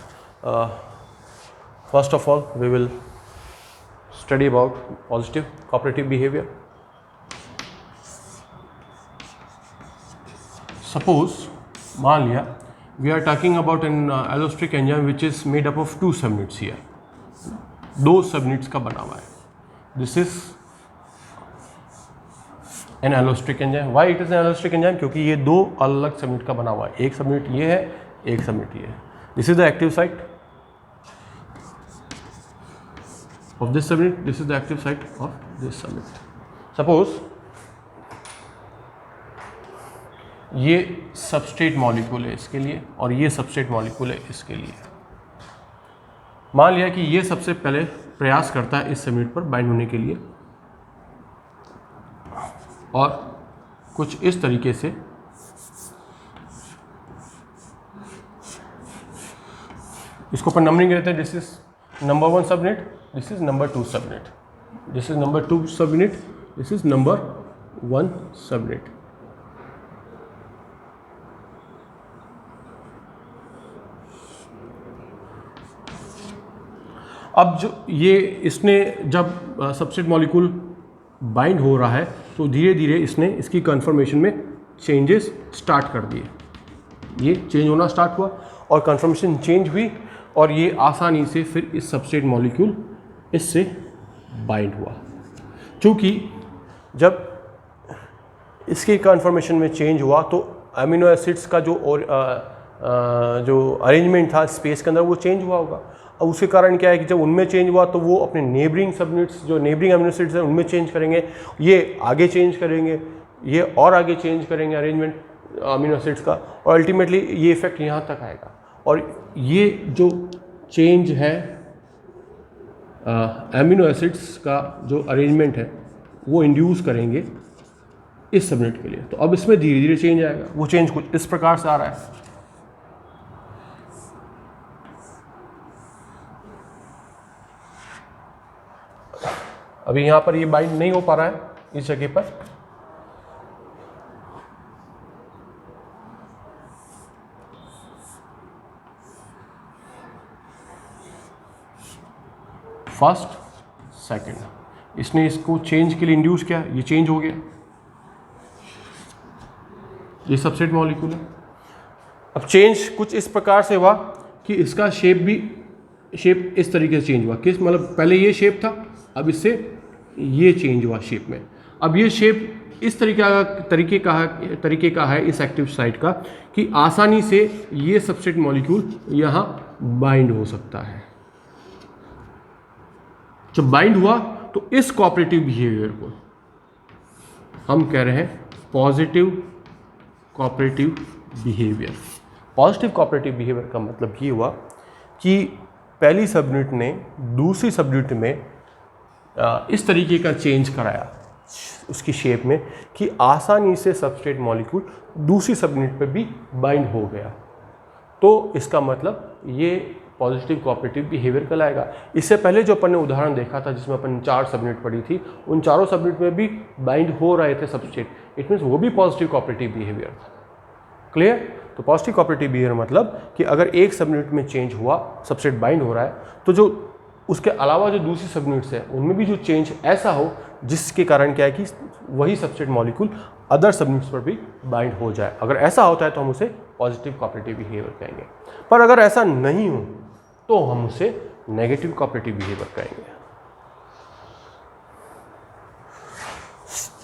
S1: first of all we will study about positive cooperative behavior. Suppose, मान लिया, we are talking about an allostric enzyme which is made up of two subunits here. दो subunits का बना हुआ है. This is an allostric enzyme. Why it is an allostric enzyme? क्योंकि ये दो अलग subunit का बना हुआ है. एक subunit ये है, एक subunit ये है. This is the active site of this subunit. This is the active site of this subunit. Suppose ये सबस्ट्रेट मॉलिक्यूल है इसके लिए और ये सबस्ट्रेट मॉलिक्यूल है इसके लिए. मान लिया कि ये सबसे पहले प्रयास करता है इस सबयूनिट पर बाइंड होने के लिए और कुछ इस तरीके से इसको पर नंबरिंग रहते हैं. This is number 1 subunit, this is number 2 subunit, this is number 2 subunit, this is number 1 subunit. अब जो ये इसने जब सबस्ट्रेट मॉलिक्यूल बाइंड हो रहा है तो धीरे धीरे इसने इसकी कन्फर्मेशन में चेंजेस स्टार्ट कर दिए. ये चेंज होना स्टार्ट हुआ और कन्फर्मेशन चेंज हुई और ये आसानी से फिर इस सबस्ट्रेट मॉलिक्यूल इससे बाइंड हुआ. क्योंकि जब इसकी कन्फर्मेशन में चेंज हुआ तो अमीनो एसिड्स का जो अरेंजमेंट था स्पेस के अंदर वो चेंज हुआ होगा. अब उसके कारण क्या है कि जब उनमें चेंज हुआ तो वो अपने नेबरिंग सबयूनिट्स जो नेबरिंग अमीनो एसिड्स हैं उनमें चेंज करेंगे, ये आगे चेंज करेंगे, ये और आगे चेंज करेंगे अरेंजमेंट अमीनो एसिड्स का और अल्टीमेटली ये इफेक्ट यहाँ तक आएगा. और ये जो चेंज है अमीनो एसिड्स का जो अरेंजमेंट है वो इंड्यूस करेंगे इस सबयूनिट के लिए. तो अब इसमें धीरे धीरे चेंज आएगा. वो चेंज कुछ इस प्रकार से आ रहा है. अभी यहाँ पर ये बाइंड नहीं हो पा रहा है इस जगह पर. फर्स्ट सेकंड इसने इसको चेंज के लिए इंड्यूस किया, ये चेंज हो गया. ये सबस्ट्रेट मॉलिक्यूल है. अब चेंज कुछ इस प्रकार से हुआ कि इसका शेप इस तरीके से चेंज हुआ. किस मतलब पहले ये शेप था, अब इससे ये चेंज हुआ शेप में. अब ये शेप इस तरीके का है इस एक्टिव साइट का कि आसानी से ये सबस्ट्रेट मॉलिक्यूल यहाँ बाइंड हो सकता है. जब बाइंड हुआ तो इस कोऑपरेटिव बिहेवियर को हम कह रहे हैं positive cooperative behaviour. Positive cooperative behaviour का मतलब ये हुआ कि पहली सबयूनिट ने दूसरी सबयूनिट में इस तरीके का चेंज कराया उसकी शेप में कि आसानी से सबस्ट्रेट मॉलिक्यूल दूसरी सब यूनिट पे भी बाइंड हो गया। तो इसका मतलब ये पॉजिटिव कोऑपरेटिव बिहेवियर कहलाएगा। इससे पहले जो अपन ने उदाहरण देखा था जिसमें अपन 4 सब यूनिट पढ़ी थी, उन चारों सब यूनिट में भी बाइंड हो रहे थे सबस्ट्रेट, इट मीन्स वो भी पॉजिटिव कोऑपरेटिव बिहेवियर था। क्लियर? तो पॉजिटिव कोऑपरेटिव बिहेवियर मतलब कि अगर एक सब यूनिट में चेंज हुआ, सबस्ट्रेट बाइंड हो रहा है, तो जो उसके अलावा जो दूसरी सब यूनिट्स है उनमें भी जो चेंज ऐसा हो जिसके कारण क्या है कि वही सबस्ट्रेट मॉलिक्यूल अदर सब यूनिट्स पर भी बाइंड हो जाए। अगर ऐसा होता है तो हम उसे पॉजिटिव कोऑपरेटिव बिहेवियर कहेंगे। पर अगर ऐसा नहीं हो तो हम उसे नेगेटिव कोऑपरेटिव बिहेवियर कहेंगे।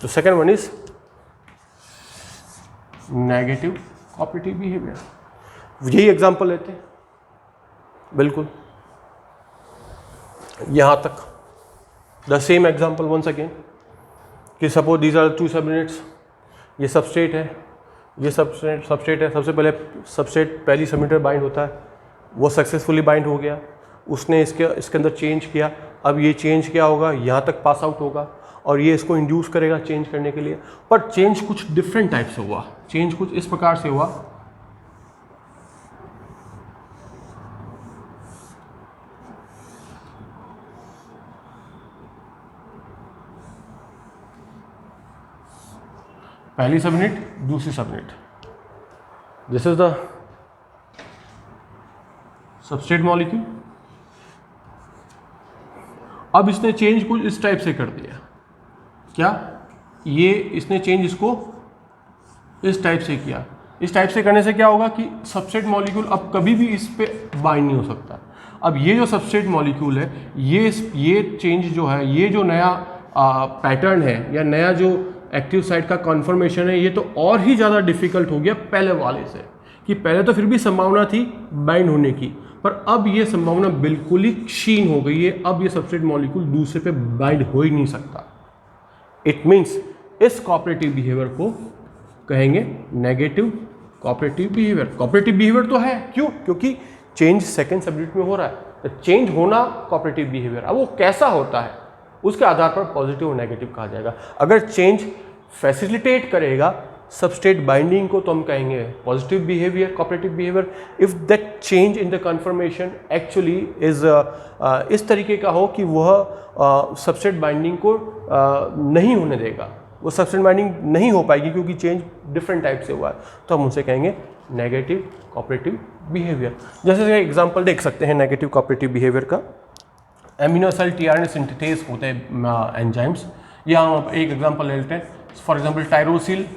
S1: तो second one is negative cooperative behaviour. यही एग्जांपल लेते हैं, बिल्कुल यहां तक the same example once again कि सपोज दीज आर 2 सब यूनिट्स, ये सबस्ट्रेट है, ये सबस्ट्रेट है। सबसे पहले सबस्ट्रेट पहली सब यूनिट में बाइंड होता है, वो सक्सेसफुली बाइंड हो गया, उसने इसके अंदर चेंज किया। अब ये चेंज क्या होगा, यहाँ तक पास आउट होगा और ये इसको इंड्यूस करेगा चेंज करने के लिए। पर चेंज कुछ डिफरेंट टाइप से हुआ, चेंज कुछ इस प्रकार से हुआ पहली सब यूनिट दूसरी सब unit, this is the substrate molecule. अब इसने चेंज कुछ इस टाइप से कर दिया, क्या ये इसने चेंज इसको इस टाइप से किया। इस टाइप से करने से क्या होगा कि सबस्ट्रेट मॉलिक्यूल अब कभी भी इस पे बाइंड नहीं हो सकता। अब ये जो सबस्ट्रेट मॉलिक्यूल है, ये चेंज जो है, ये जो नया पैटर्न है या नया जो एक्टिव साइट का कॉन्फर्मेशन है, ये तो और ही ज़्यादा डिफिकल्ट हो गया पहले वाले से। कि पहले तो फिर भी संभावना थी बाइंड होने की, पर अब ये संभावना बिल्कुल ही क्षीण हो गई है। अब ये सबस्ट्रेट मॉलिक्यूल दूसरे पे बाइंड हो ही नहीं सकता। इट मीन्स इस कोऑपरेटिव बिहेवियर को कहेंगे negative cooperative behaviour. Cooperative behaviour तो है, क्यों? क्योंकि चेंज सेकंड सब यूनिट में हो रहा है, तो चेंज होना कोऑपरेटिव बिहेवियर। अब वो कैसा होता है उसके आधार पर पॉजिटिव और नेगेटिव कहा जाएगा। अगर चेंज फैसिलिटेट करेगा सबस्ट्रेट बाइंडिंग को तो हम कहेंगे positive behaviour, cooperative behaviour. If that change in the confirmation actually is इस तरीके का हो कि वह सबस्ट्रेट बाइंडिंग को नहीं होने देगा, वो सबस्ट्रेट बाइंडिंग नहीं हो पाएगी क्योंकि चेंज डिफरेंट टाइप से हुआ है, तो हम उसे कहेंगे नेगेटिव कोऑपरेटिव बिहेवियर। जैसे एग्जांपल देख सकते हैं नेगेटिव कोऑपरेटिव बिहेवियर का। एमिनो एसिड टीआरएनए सिंथेसेस होते हैं एंजाइम्स। यहाँ हम एक एग्जांपल ले लेते हैं, for example tyrosyl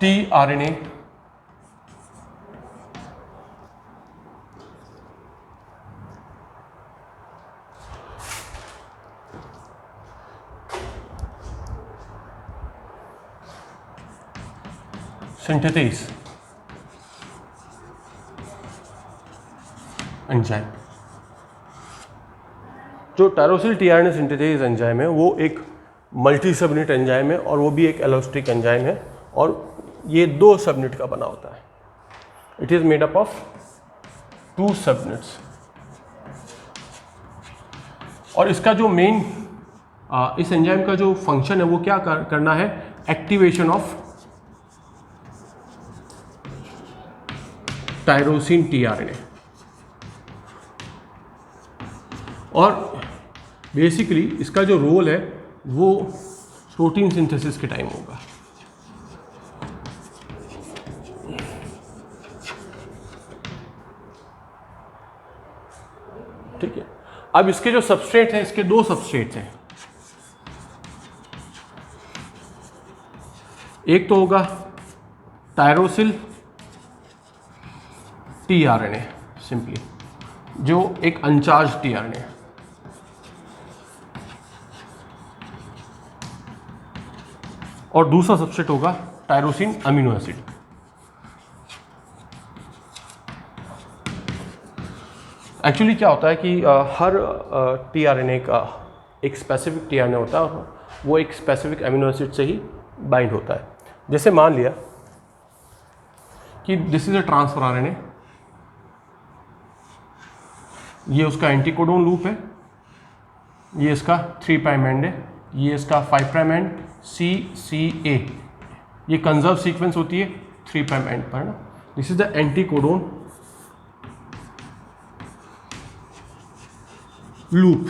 S1: tRNA synthesis enzyme. जो टायरोसिल टीआरएनए सिंथेसेस एंजाइम है वो एक मल्टी सब यूनिट एंजाइम है और वो भी एक एलोस्टिक एंजाइम है और ये 2 सब यूनिट का बना होता है। It is made up of 2 सब यूनिट्स। और इसका जो मेन इस एंजाइम का जो फंक्शन है वो क्या करना है, एक्टिवेशन ऑफ टायरोसिन टीआरएनए। और बेसिकली इसका जो रोल है वो प्रोटीन सिंथेसिस के टाइम होगा। ठीक है। अब इसके जो सबस्ट्रेट हैं, इसके 2 सबस्ट्रेट हैं। एक तो होगा टायरोसिल टीआरएनए सिंपली, जो एक अनचार्ज टीआरएनए है, और दूसरा सबस्ट्रेट होगा टायरोसिन अमीनो एसिड। एक्चुअली क्या होता है कि हर टीआरएनए का एक स्पेसिफिक टीआरएनए होता है, वो एक स्पेसिफिक अमीनो एसिड से ही बाइंड होता है। जैसे मान लिया कि this is a transfer RNA, ये उसका एंटीकोडोन लूप है ये इसका 3 प्राइम एंड है, ये इसका 5 प्राइम एंड, सी सी ए, ये कंजर्व सीक्वेंस होती है 3 प्राइम एंड पर ना। This is the anti codon loop,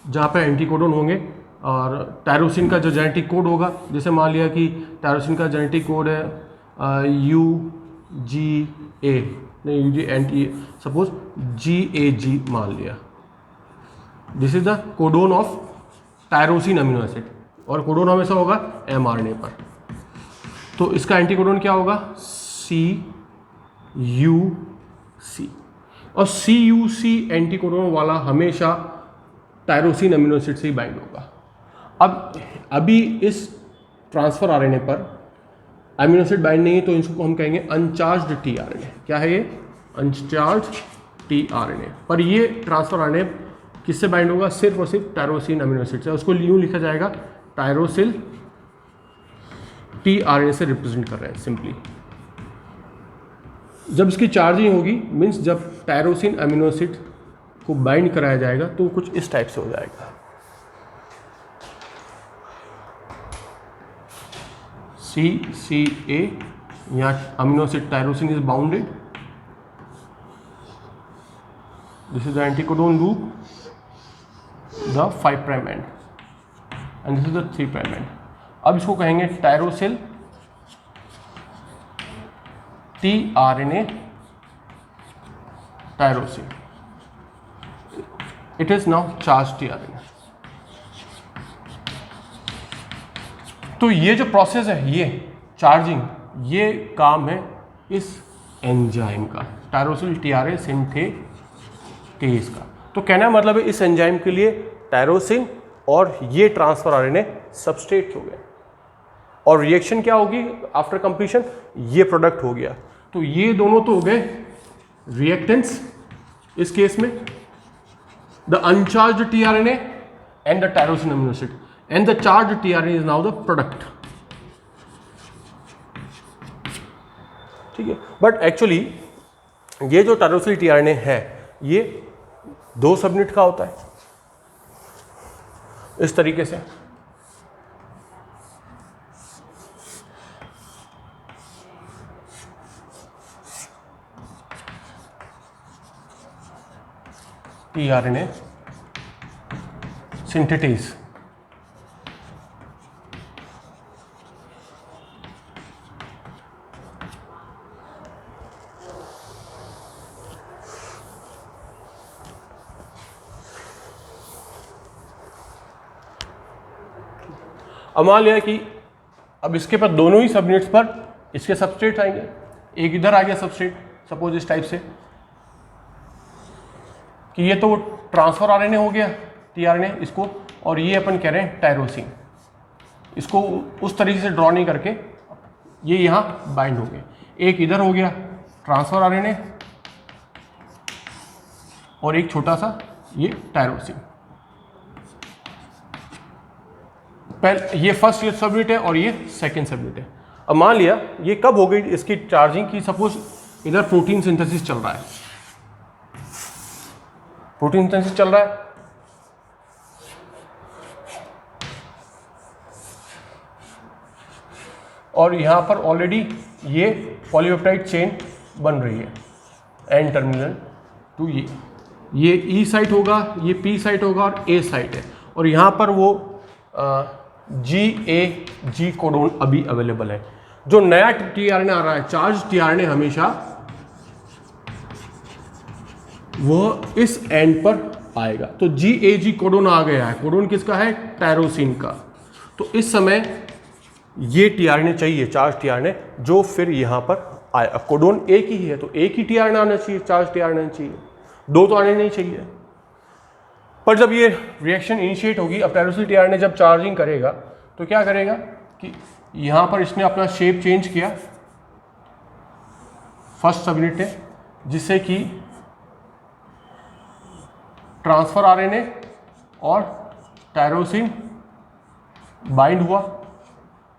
S1: जहाँ पे एंटी कोडोन होंगे और टायरोसिन का जो जेनेटिक कोड होगा, जैसे मान लिया कि टायरोसिन का जेनेटिक कोड है UGA, नहीं UG एंटी, सपोज GAG मान लिया, this is the codon of tyrosine amino acid, और कोडोन हमेशा होगा mRNA पर। तो इसका एंटी कोडोन क्या होगा, CUC, और CUC एंटी कोडोन वाला हमेशा टायरोसिन अमीनो एसिड से ही बाइंड होगा। अब अभी इस ट्रांसफर आरएनए पर अमीनो एसिड बाइंड नहीं है, तो इसको हम कहेंगे अनचार्ज्ड टीआरएनए। क्या है ये, अनचार्ज्ड टीआरएनए। पर ये ट्रांसफर आरएनए किससे बाइंड होगा, सिर्फ और सिर्फ टायरोसिन अमीनो एसिड से। उसको यूं लिखा जाएगा, टायरोसिल टीआरएनए से रिप्रेजेंट कर रहे हैं सिंपली। जब इसकी चार्जिंग होगी, मीन्स जब टायरोसिन अमीनो एसिड को बाइंड कराया जाएगा, तो कुछ इस टाइप से हो जाएगा। CCA, यहाँ amino acid tyrosine is bounded, this is the anticodon loop, the 5 prime end, and this is the 3 prime end. अब इसको कहेंगे tyrosyl tRNA tyrosine, it is now charge tRNA. तो ये जो प्रोसेस है, ये चार्जिंग, ये काम है इस एंजाइम का, टायरोसिल टीआरए सिंथेटेज का। तो कहना मतलब है इस एंजाइम के लिए टायरोसिन और ये ट्रांसफर आरएनए सबस्ट्रेट हो गए, और रिएक्शन क्या होगी आफ्टर कंप्लीशन, ये प्रोडक्ट हो गया। तो ये दोनों तो हो गए रिएक्टेंट्स इस केस में, the uncharged tRNA and the tyrosine amino acid, and the charged tRNA is now the product. ठीक है, बट एक्चुअली ये जो टायरोसिल टीआरएनए है, ये 2 सबयूनिट का होता है इस तरीके से। टीआरएनए सिंथेटेज, अब मान लिया कि अब इसके पर दोनों ही सबयूनिट्स पर इसके सबस्ट्रेट आएंगे, एक इधर आ गया सबस्ट्रेट, सपोज इस टाइप से कि ये तो ट्रांसफर आरएनए हो गया टीआरएनए इसको, और ये अपन कह रहे हैं टायरोसिन। इसको उस तरीके से ड्रॉ नहीं करके ये यहाँ बाइंड हो गए, एक इधर हो गया ट्रांसफर आरएनए और एक छोटा सा ये टायरोसिन। पहले ये फर्स्ट सबयूनिट है और ये सेकंड सबयूनिट है। अब मान लिया ये कब हो गई इसकी चार्जिंग की, सपोज इधर प्रोटीन सिंथेसिस चल रहा है, प्रोटीन सिंथेसिस चल रहा है, और यहां पर ऑलरेडी ये पॉलीपेप्टाइड चेन बन रही है, एन टर्मिनल टू ये ई साइट होगा, ये पी साइट होगा और ए साइट है, और यहां पर वो GAG कोडोन अभी अवेलेबल है। जो नया टीआरएनए आ रहा है, चार्ज टीआरएनए, हमेशा वो इस एंड पर आएगा। तो GAG कोडोन आ गया है, कोडोन किसका है, टायरोसिन का। तो इस समय ये टीआरएनए चाहिए, चार्ज टीआरएनए, जो फिर यहां पर आए। अब कोडोन एक ही है तो एक ही टीआरएनए आना चाहिए, चार्ज टीआरएनए चाहिए, 2 तो आने नहीं चाहिए। पर जब ये रिएक्शन इनिशिएट होगी, अब टायरोसिल टीआरएनए जब चार्जिंग करेगा तो क्या करेगा कि यहाँ पर इसने अपना शेप चेंज किया, फर्स्ट सबयूनिट है, जिससे कि ट्रांसफर आरएनए और टायरोसिन बाइंड हुआ,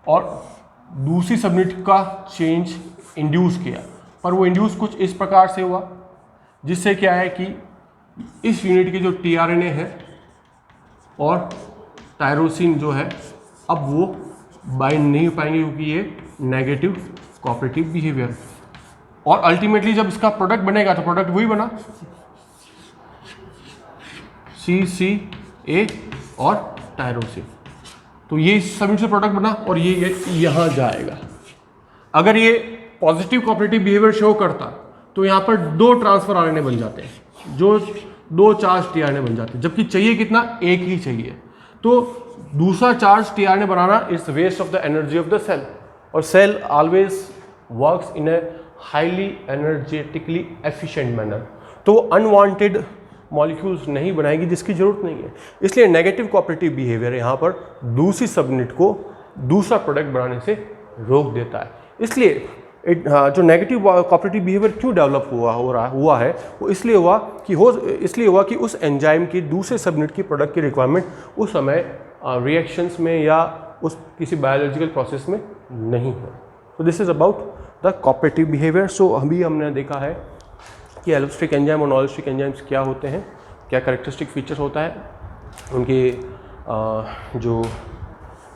S1: और दूसरी सबयूनिट का चेंज इंड्यूस किया। पर वो इंड्यूस कुछ इस प्रकार से हुआ, जिससे क्या है कि इस यूनिट की जो टीआरएनए है और टायरोसिन जो है अब वो बाइंड नहीं हो पाएंगे क्योंकि ये नेगेटिव कोऑपरेटिव बिहेवियर। और अल्टीमेटली जब इसका प्रोडक्ट बनेगा तो प्रोडक्ट वही बना CCA और टायरोसिन। तो ये सब मिलकर प्रोडक्ट बना और ये यहाँ जाएगा। अगर ये पॉजिटिव कोऑपरेटिव बिहेवियर शो करता तो यहाँ पर 2 ट्रांसफर आरएनए बन जाते हैं, जो 2 चार्ज टीआरएनए बन जाते हैं, जबकि चाहिए कितना, एक ही चाहिए। तो दूसरा चार्ज टीआरएनए बनाना is waste of the energy of the cell, और cell always works in a highly energetically efficient manner. तो अनवांटेड मॉलिक्यूल्स नहीं बनाएगी जिसकी जरूरत नहीं है। इसलिए नेगेटिव कोऑपरेटिव बिहेवियर यहाँ पर दूसरी सबयूनिट को दूसरा प्रोडक्ट बनाने से रोक देता है। इसलिए जो नेगेटिव कोऑपरेटिव बिहेवियर क्यों डेवलप हुआ है वो इसलिए हुआ कि उस एंजाइम की दूसरे सबयूनिट की प्रोडक्ट की रिक्वायरमेंट उस समय रिएक्शंस में या उस किसी बायोलॉजिकल प्रोसेस में नहीं है। तो this is about the cooperative behaviour. So अभी हमने देखा है कि एलोस्टिक एंजाइम और नॉन-एलोस्टिक एंजाइम्स क्या होते हैं, क्या कैरेक्टरिस्टिक फीचर्स होता है, उनके जो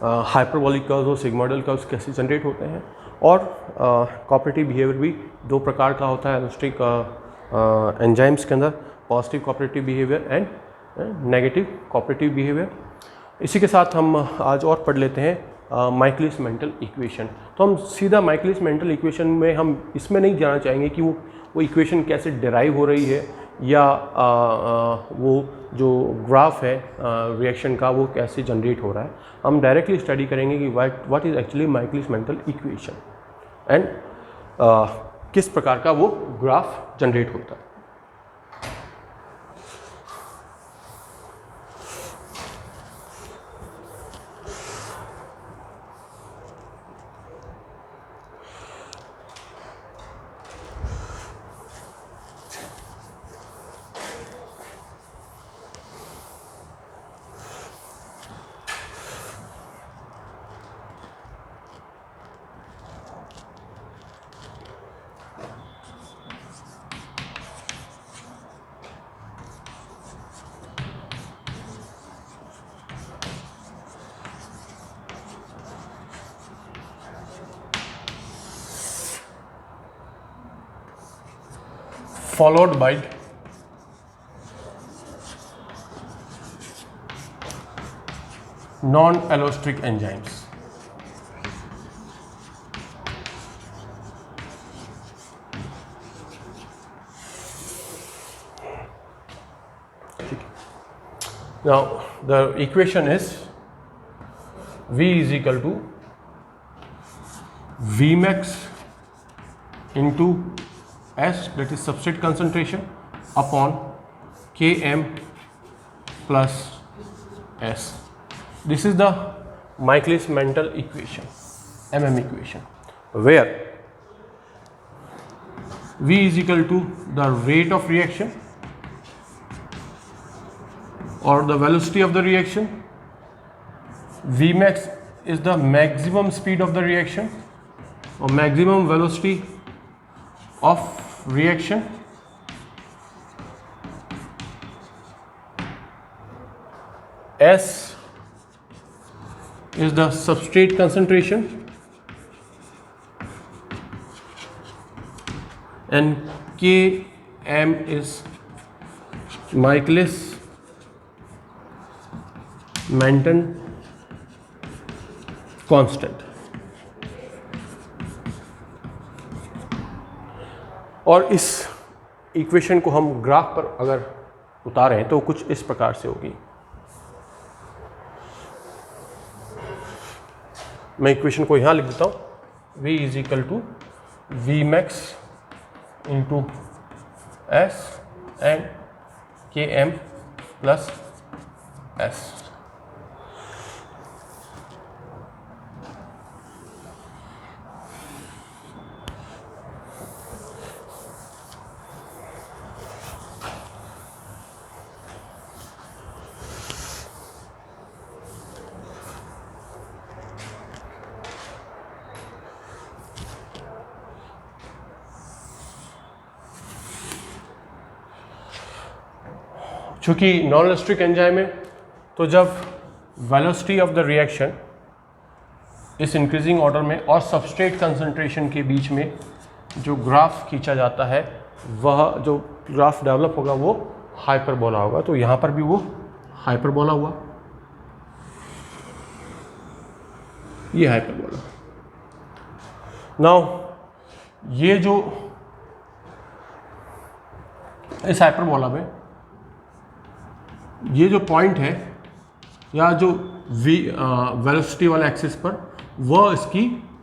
S1: हाइपरबोलिक कर्व्स और सिग्मोइडल कर्व्स कैसे जनरेट होते हैं, और कोऑपरेटिव बिहेवियर भी 2 प्रकार का होता है एलोस्टिक एंजाइम्स के अंदर, positive cooperative behaviour and negative cooperative behaviour. इसी के साथ हम आज और पढ़ लेते हैं माइकलिस मेंटल इक्वेशन। तो हम सीधा माइकलिस मेंटल इक्वेशन में हम इसमें नहीं जाना चाहेंगे कि वो इक्वेशन कैसे डिराइव हो रही है या वो जो ग्राफ है रिएक्शन का वो कैसे जनरेट हो रहा है। हम डायरेक्टली स्टडी करेंगे कि what is actually Michaelis mental equation and किस प्रकार का वो ग्राफ जनरेट होता है। Followed by non-allostric enzymes. Now the equation is V is equal to Vmax into S, that is substrate concentration, upon Km plus S. This is the Michaelis Mental equation, MM equation, where V is equal to the rate of reaction or the velocity of the reaction. Vmax is the maximum speed of the reaction or maximum velocity of reaction. S is the substrate concentration and Km is Michaelis Menten constant. और इस equation को हम graph पर अगर उतारें तो कुछ इस प्रकार से होगी। मैं इक्वेशन को यहाँ लिख देता हूँ, V is equal to Vmax into S and Km plus S। चूँकि नॉन एलोस्टिक एंजाइम है तो जब वेलोसिटी ऑफ द रिएक्शन इस इंक्रीजिंग ऑर्डर में और सबस्ट्रेट कंसंट्रेशन के बीच में जो ग्राफ खींचा जाता है, वह जो ग्राफ डेवलप होगा वो हाइपरबोला होगा। तो यहाँ पर भी वो हाइपरबोला हुआ, ये हाइपरबोला। नाउ ये जो इस हाइपरबोला में ये जो पॉइंट है या जो वेलोसिटी वाला एक्सिस पर, वह इसकी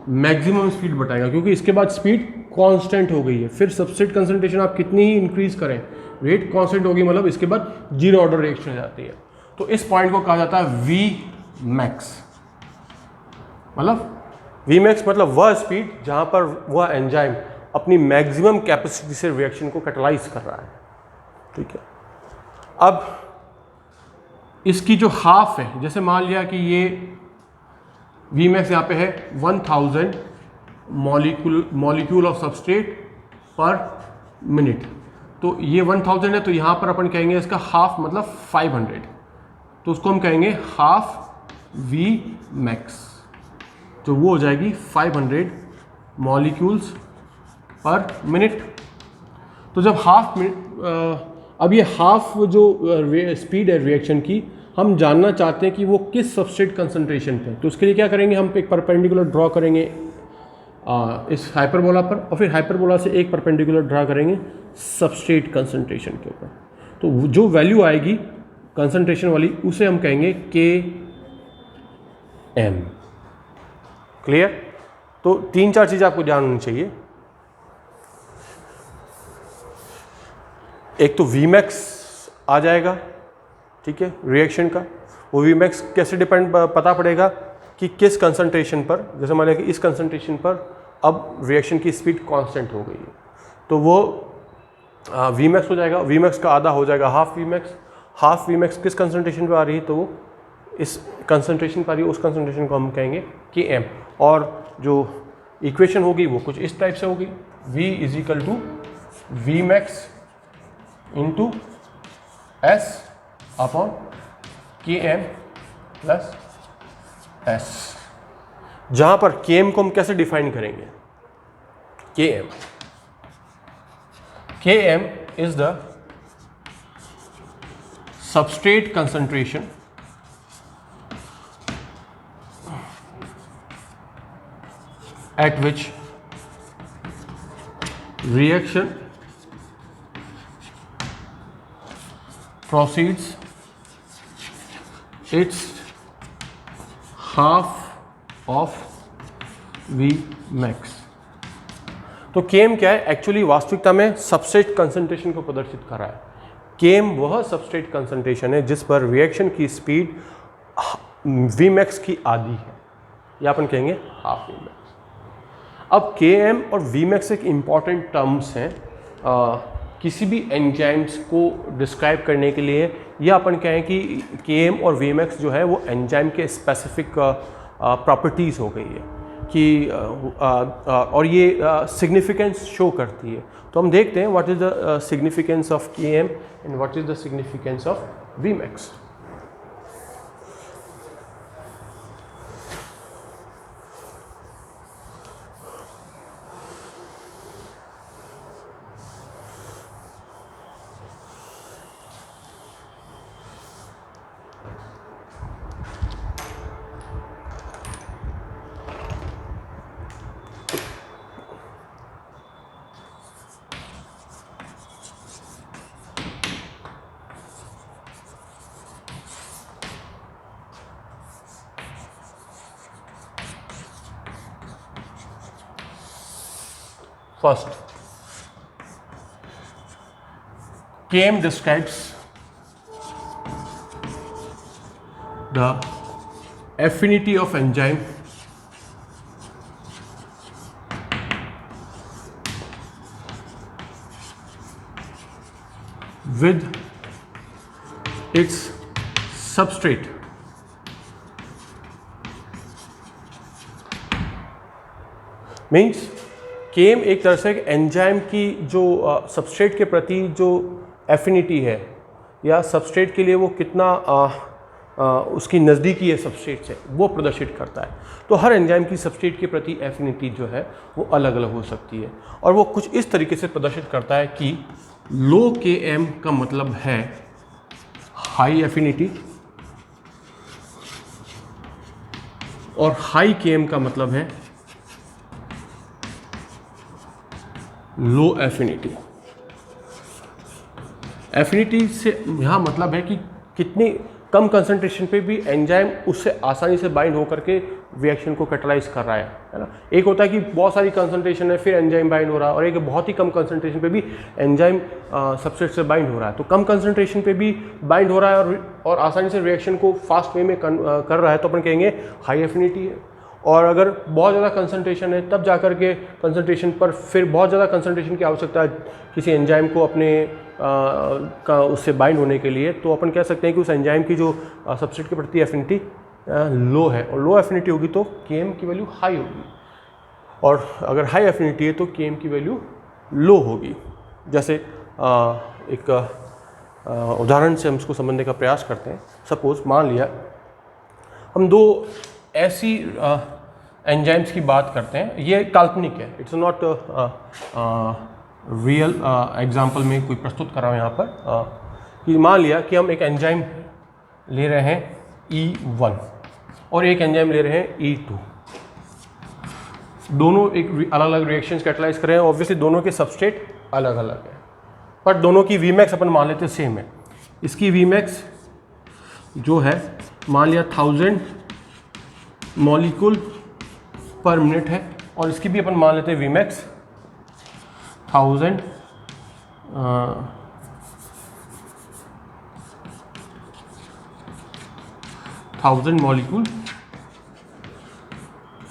S1: मैक्सिमम स्पीड बताएगा, क्योंकि इसके बाद स्पीड कांस्टेंट हो गई है। फिर सबस्ट्रेट कंसंट्रेशन आप कितनी ही इंक्रीज करें, रेट कांस्टेंट होगी, मतलब इसके बाद जीरो ऑर्डर रिएक्शन हो जाती है। तो इस पॉइंट को कहा जाता है वी मैक्स। मतलब वी मैक्स मतलब वह स्पीड जहां पर वह एंजाइम अपनी मैक्सिमम कैपेसिटी से रिएक्शन को कैटलाइज कर रहा है। ठीक है, अब इसकी जो हाफ है, जैसे मान लिया कि ये वी मैक्स यहाँ पे है 1000 मॉलिक्यूल ऑफ सबस्ट्रेट पर मिनट, तो ये 1000 है, तो यहाँ पर अपन कहेंगे इसका हाफ मतलब 500, तो उसको हम कहेंगे हाफ वी मैक्स, तो वो हो जाएगी 500 मॉलिक्यूल्स पर मिनट। तो जब हाफ मिनट, अब ये हाफ जो स्पीड है रिएक्शन की, हम जानना चाहते हैं कि वो किस सबस्ट्रेट कंसंट्रेशन पे, तो उसके लिए क्या करेंगे, हम एक परपेंडिकुलर ड्रॉ करेंगे इस हाइपरबोला पर, और फिर हाइपरबोला से एक परपेंडिकुलर ड्रॉ करेंगे सबस्ट्रेट कंसंट्रेशन के ऊपर। तो जो वैल्यू आएगी कंसंट्रेशन वाली, उसे हम कहेंगे के एम। क्लियर? तो 3-4 चीज़ आपको ध्यान होनी चाहिए। एक तो वीमैक्स आ जाएगा, ठीक है, रिएक्शन का। वो वीमैक्स कैसे डिपेंड पता पड़ेगा कि किस कंसंट्रेशन पर, जैसे मान लिया कि इस कंसंट्रेशन पर अब रिएक्शन की स्पीड कांस्टेंट हो गई है, तो वो वीमैक्स हो जाएगा। वीमैक्स का आधा हो जाएगा हाफ वीमैक्स। हाफ वीमैक्स किस कंसंट्रेशन पर आ रही है, तो वो इस कंसंट्रेशन पर आ रही है, उस कंसंट्रेशन को हम कहेंगे के एम। और जो इक्वेशन होगी वो कुछ इस टाइप से होगी, V is equal to V max into S upon K M plus S, जहां पर के एम को हम कैसे डिफाइन करेंगे, K M is the substrate concentration at which reaction proceeds its half of V max। तो केम क्या है, एक्चुअली वास्तविकता में सबस्ट्रेट कंसंट्रेशन को प्रदर्शित कर रहा है। केम वह सबस्ट्रेट कंसंट्रेशन है जिस पर रिएक्शन की स्पीड V max की आधी है, या अपन कहेंगे हाफ V max। अब के एम और वी मैक्स एक इम्पॉर्टेंट टर्म्स हैं किसी भी एंजाइम्स को डिस्क्राइब करने के लिए, या अपन कहें कि के एम और वी मैक्स जो है वो एंजाइम के स्पेसिफिक प्रॉपर्टीज़ हो गई है कि और ये सिग्निफिकेंस शो करती है। तो हम देखते हैं what is the significance of K M and what is the significance of V max. First, Km describes the affinity of enzyme with its substrate। Means केम एक तरह से एंजाइम की जो सबस्ट्रेट के प्रति जो एफिनिटी है, या सबस्ट्रेट के लिए वो कितना उसकी नज़दीकी है सबस्ट्रेट से, वो प्रदर्शित करता है। तो हर एंजाइम की सबस्ट्रेट के प्रति एफिनिटी जो है वो अलग अलग हो सकती है, और वो कुछ इस तरीके से प्रदर्शित करता है कि लो Km का मतलब है हाई एफिनिटी, और हाई Km का मतलब है लो एफिनिटी। एफिनिटी से यहाँ मतलब है कि कितनी कम कंसंट्रेशन पे भी एंजाइम उससे आसानी से बाइंड होकर के रिएक्शन को कैटलाइज कर रहा है ना। एक होता है कि बहुत सारी कंसंट्रेशन है फिर एंजाइम बाइंड हो रहा है, और एक बहुत ही कम कंसंट्रेशन पे भी एंजाइम सबस्ट्रेट से बाइंड हो रहा है। तो कम कंसंट्रेशन पे भी बाइंड हो रहा है और आसानी से रिएक्शन को फास्ट वे में कर रहा है, तो अपन कहेंगे हाई एफिनिटी है। और अगर बहुत ज़्यादा कंसंट्रेशन है तब जाकर के कंसंट्रेशन पर फिर बहुत ज़्यादा कंसंट्रेशन की आवश्यकता है किसी एंजाइम को अपने का उससे बाइंड होने के लिए, तो अपन कह सकते हैं कि उस एंजाइम की जो सबस्ट्रेट के प्रति एफिनिटी लो है, और लो एफिनिटी होगी तो Km की वैल्यू हाई होगी, और अगर हाई एफिनिटी है तो Km की वैल्यू लो होगी। जैसे एक उदाहरण से हम इसको समझने का प्रयास करते हैं। सपोज मान लिया हम दो ऐसी एंजाइम्स की बात करते हैं, ये काल्पनिक है, इट्स नॉट रियल एग्जाम्पल में कोई प्रस्तुत कर रहा हूँ यहाँ पर, कि मान लिया कि हम एक एंजाइम ले रहे हैं E1 और एक एंजाइम ले रहे हैं E2, दोनों एक अलग अलग रिएक्शंस कैटलाइज कर रहे हैं। ऑब्वियसली दोनों के सबस्ट्रेट अलग अलग है, पर दोनों की Vmax अपन मान लेते हैं सेम है। इसकी Vmax जो है मान लिया 1000 मॉलिक्यूल पर मिनट है, और इसकी भी अपन मान लेते हैं Vmax 1000 मॉलिक्यूल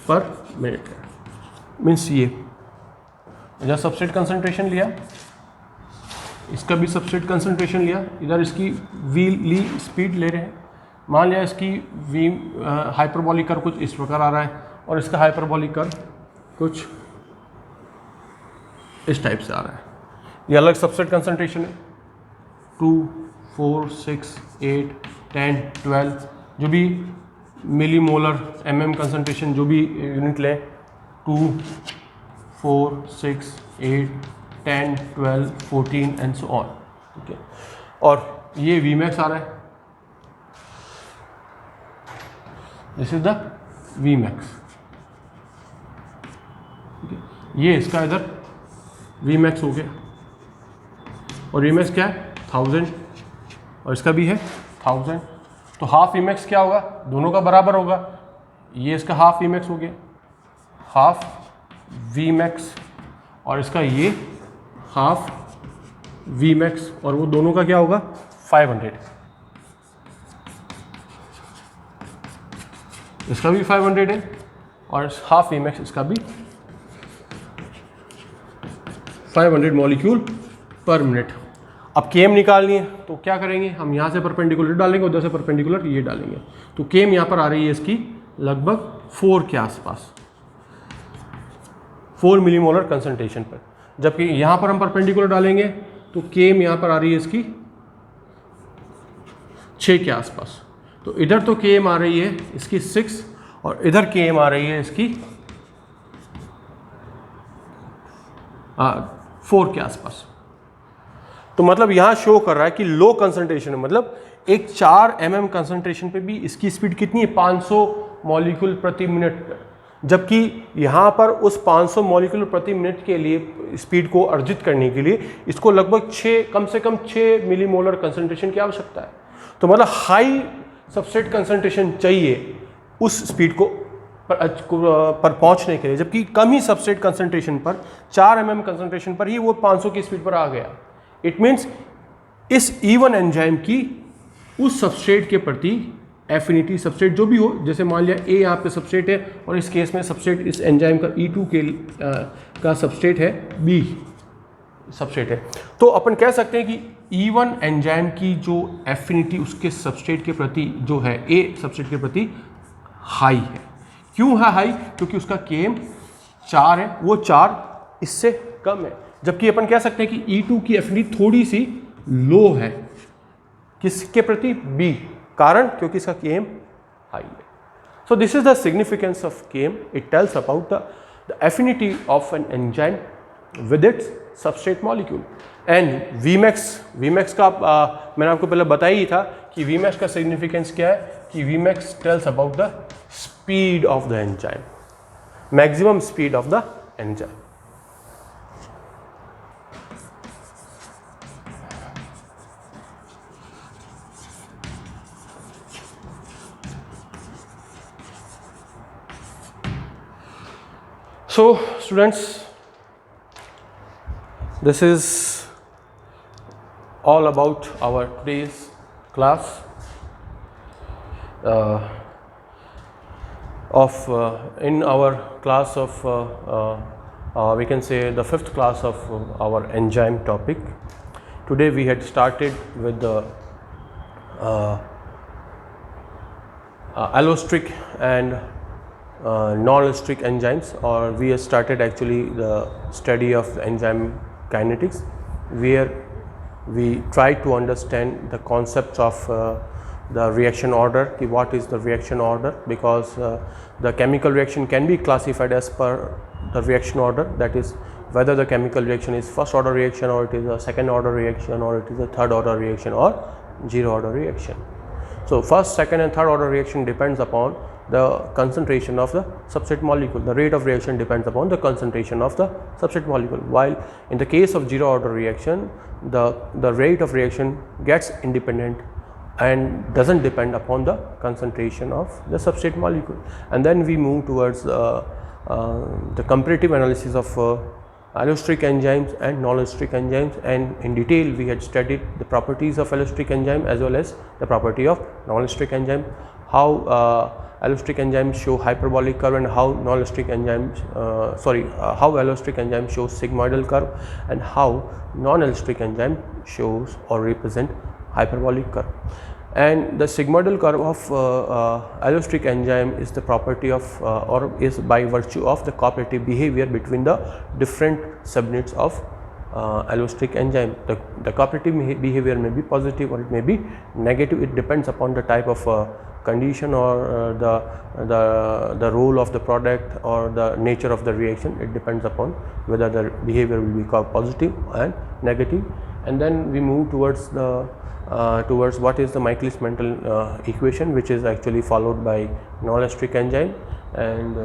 S1: पर मिनट है। मीन्स ये इधर सबस्ट्रेट कंसंट्रेशन लिया, इसका भी सबस्ट्रेट कंसंट्रेशन लिया, इधर इसकी वी ली स्पीड ले रहे हैं। मान लिया इसकी वी हाइपरबॉलिक कर्व कुछ इस प्रकार आ रहा है, और इसका हाइपरबॉलिक कर्व कुछ इस टाइप से आ रहा है। ये अलग सबस्ट्रेट कंसंट्रेशन है, 2, 4, 6, 8, 10, 12, जो भी मिलीमोलर mm कंसंट्रेशन जो भी यूनिट लें, 2, 4, 6, 8, 10, 12, 14 एंड सो ऑन। ठीक है, और ये Vmax आ रहा है, दिस इज द Vmax। ये इसका इधर Vmax हो गया, और Vmax क्या है 1000, और इसका भी है 1000, तो हाफ Vmax क्या होगा, दोनों का बराबर होगा। ये इसका हाफ Vmax हो गया, हाफ Vmax, और इसका ये हाफ Vmax, और वो दोनों का क्या होगा 500। इसका भी 500 है, और हाफ Vmax इसका भी 500 मॉलिक्यूल पर मिनट। अब Km निकालनी है, तो क्या करेंगे, हम यहाँ से परपेंडिकुलर डालेंगे, उधर से परपेंडिकुलर ये डालेंगे, तो Km यहाँ पर आ रही है इसकी लगभग 4 के आसपास, 4 मिलीमोलर कंसंट्रेशन पर। जबकि यहाँ पर हम परपेंडिकुलर डालेंगे तो Km यहाँ पर आ रही है इसकी 6 के आसपास। तो इधर तो Km आ रही है इसकी 6, और इधर Km आ रही है इसकी 4 के आसपास। तो मतलब यहाँ शो कर रहा है कि लो कंसंट्रेशन है, मतलब एक 4 mm कंसंट्रेशन पे भी इसकी स्पीड कितनी है 500 मॉलिक्यूल प्रति मिनट, जबकि यहाँ पर उस 500 मॉलिक्यूल प्रति मिनट के लिए स्पीड को अर्जित करने के लिए इसको लगभग कम से कम 6 मिलीमोलर कंसंट्रेशन की आवश्यकता है। तो मतलब हाई सबस्ट्रेट कंसंट्रेशन चाहिए उस स्पीड को पर पहुंचने के लिए, जबकि कम ही सबस्ट्रेट कंसंट्रेशन पर 4 mm कंसंट्रेशन पर ही वो 500 की स्पीड पर आ गया। इट मीन्स इस E1 एंजाइम की उस सबस्ट्रेट के प्रति एफिनिटी, सबस्ट्रेट जो भी हो, जैसे मान लिया A यहाँ पे सबस्ट्रेट है, और इस केस में सबस्ट्रेट इस एंजाइम का E2 का सबस्ट्रेट है B सबस्ट्रेट है, तो अपन कह सकते हैं कि E1 एंजाइम की जो एफिनिटी उसके सबस्ट्रेट के प्रति जो है A सबस्ट्रेट के प्रति हाई है। क्यों है हाई, क्योंकि उसका Km 4 है, वो 4 इससे कम है। जबकि अपन कह सकते हैं कि E2 की एफिनिटी थोड़ी सी लो है, किसके प्रति B, कारण क्योंकि इसका Km हाई है. So this is the significance of Km. It tells about the affinity of an enzyme with its substrate molecule. And Vmax का मैंने आपको पहले बताया ही था कि Vmax का significance क्या है कि Vmax tells about the speed of the enzyme, maximum speed of the enzyme. So students, this is all about our today's class in our class of we can say the 5th class of our enzyme topic. Today we had started with the allostric and non-allostric enzymes, or we have started actually the study of enzyme kinetics, where we try to understand the concepts of the reaction order, what is the reaction order, because the chemical reaction can be classified as per the reaction order, that is whether the chemical reaction is first order reaction, or it is a second order reaction, or it is a third order reaction, or zero order reaction. So first, second and third order reaction depends upon the concentration of the substrate molecule. The rate of reaction depends upon the concentration of the substrate molecule, while in the case of zero order reaction, the rate of reaction gets independent and doesn't depend upon the concentration of the substrate molecule. And then we move towards the comparative analysis of allostric enzymes and non-allostric enzymes, and in detail we had studied the properties of allostric enzyme as well as the property of non-allostric enzyme, how allostric enzymes show hyperbolic curve, and how non-allostric enzymes how allostric enzyme shows sigmoidal curve, and how non-allostric enzyme shows or represent hyperbolic curve. And the sigmoidal curve of allostric enzyme is the property of or is by virtue of the cooperative behavior between the different subunits of allostric enzyme. The cooperative behavior may be positive or it may be negative. It depends upon the type of condition or the role of the product or the nature of the reaction. It depends upon whether the behavior will be positive and negative. And then we move towards the towards what is the Michaelis-Menten equation, which is actually followed by non-allostric enzyme. And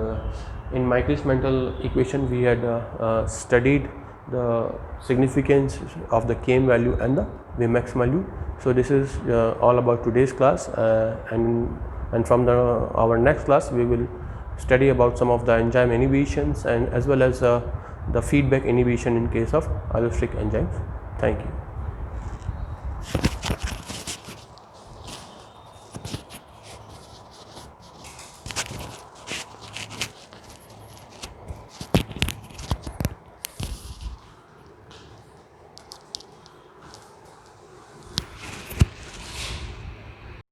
S1: in Michaelis-Menten equation we had studied the significance of the Km value and the Vmax value. So this is all about today's class, and from our next class we will study about some of the enzyme inhibitions and as well as the feedback inhibition in case of allostric enzymes. Thank you.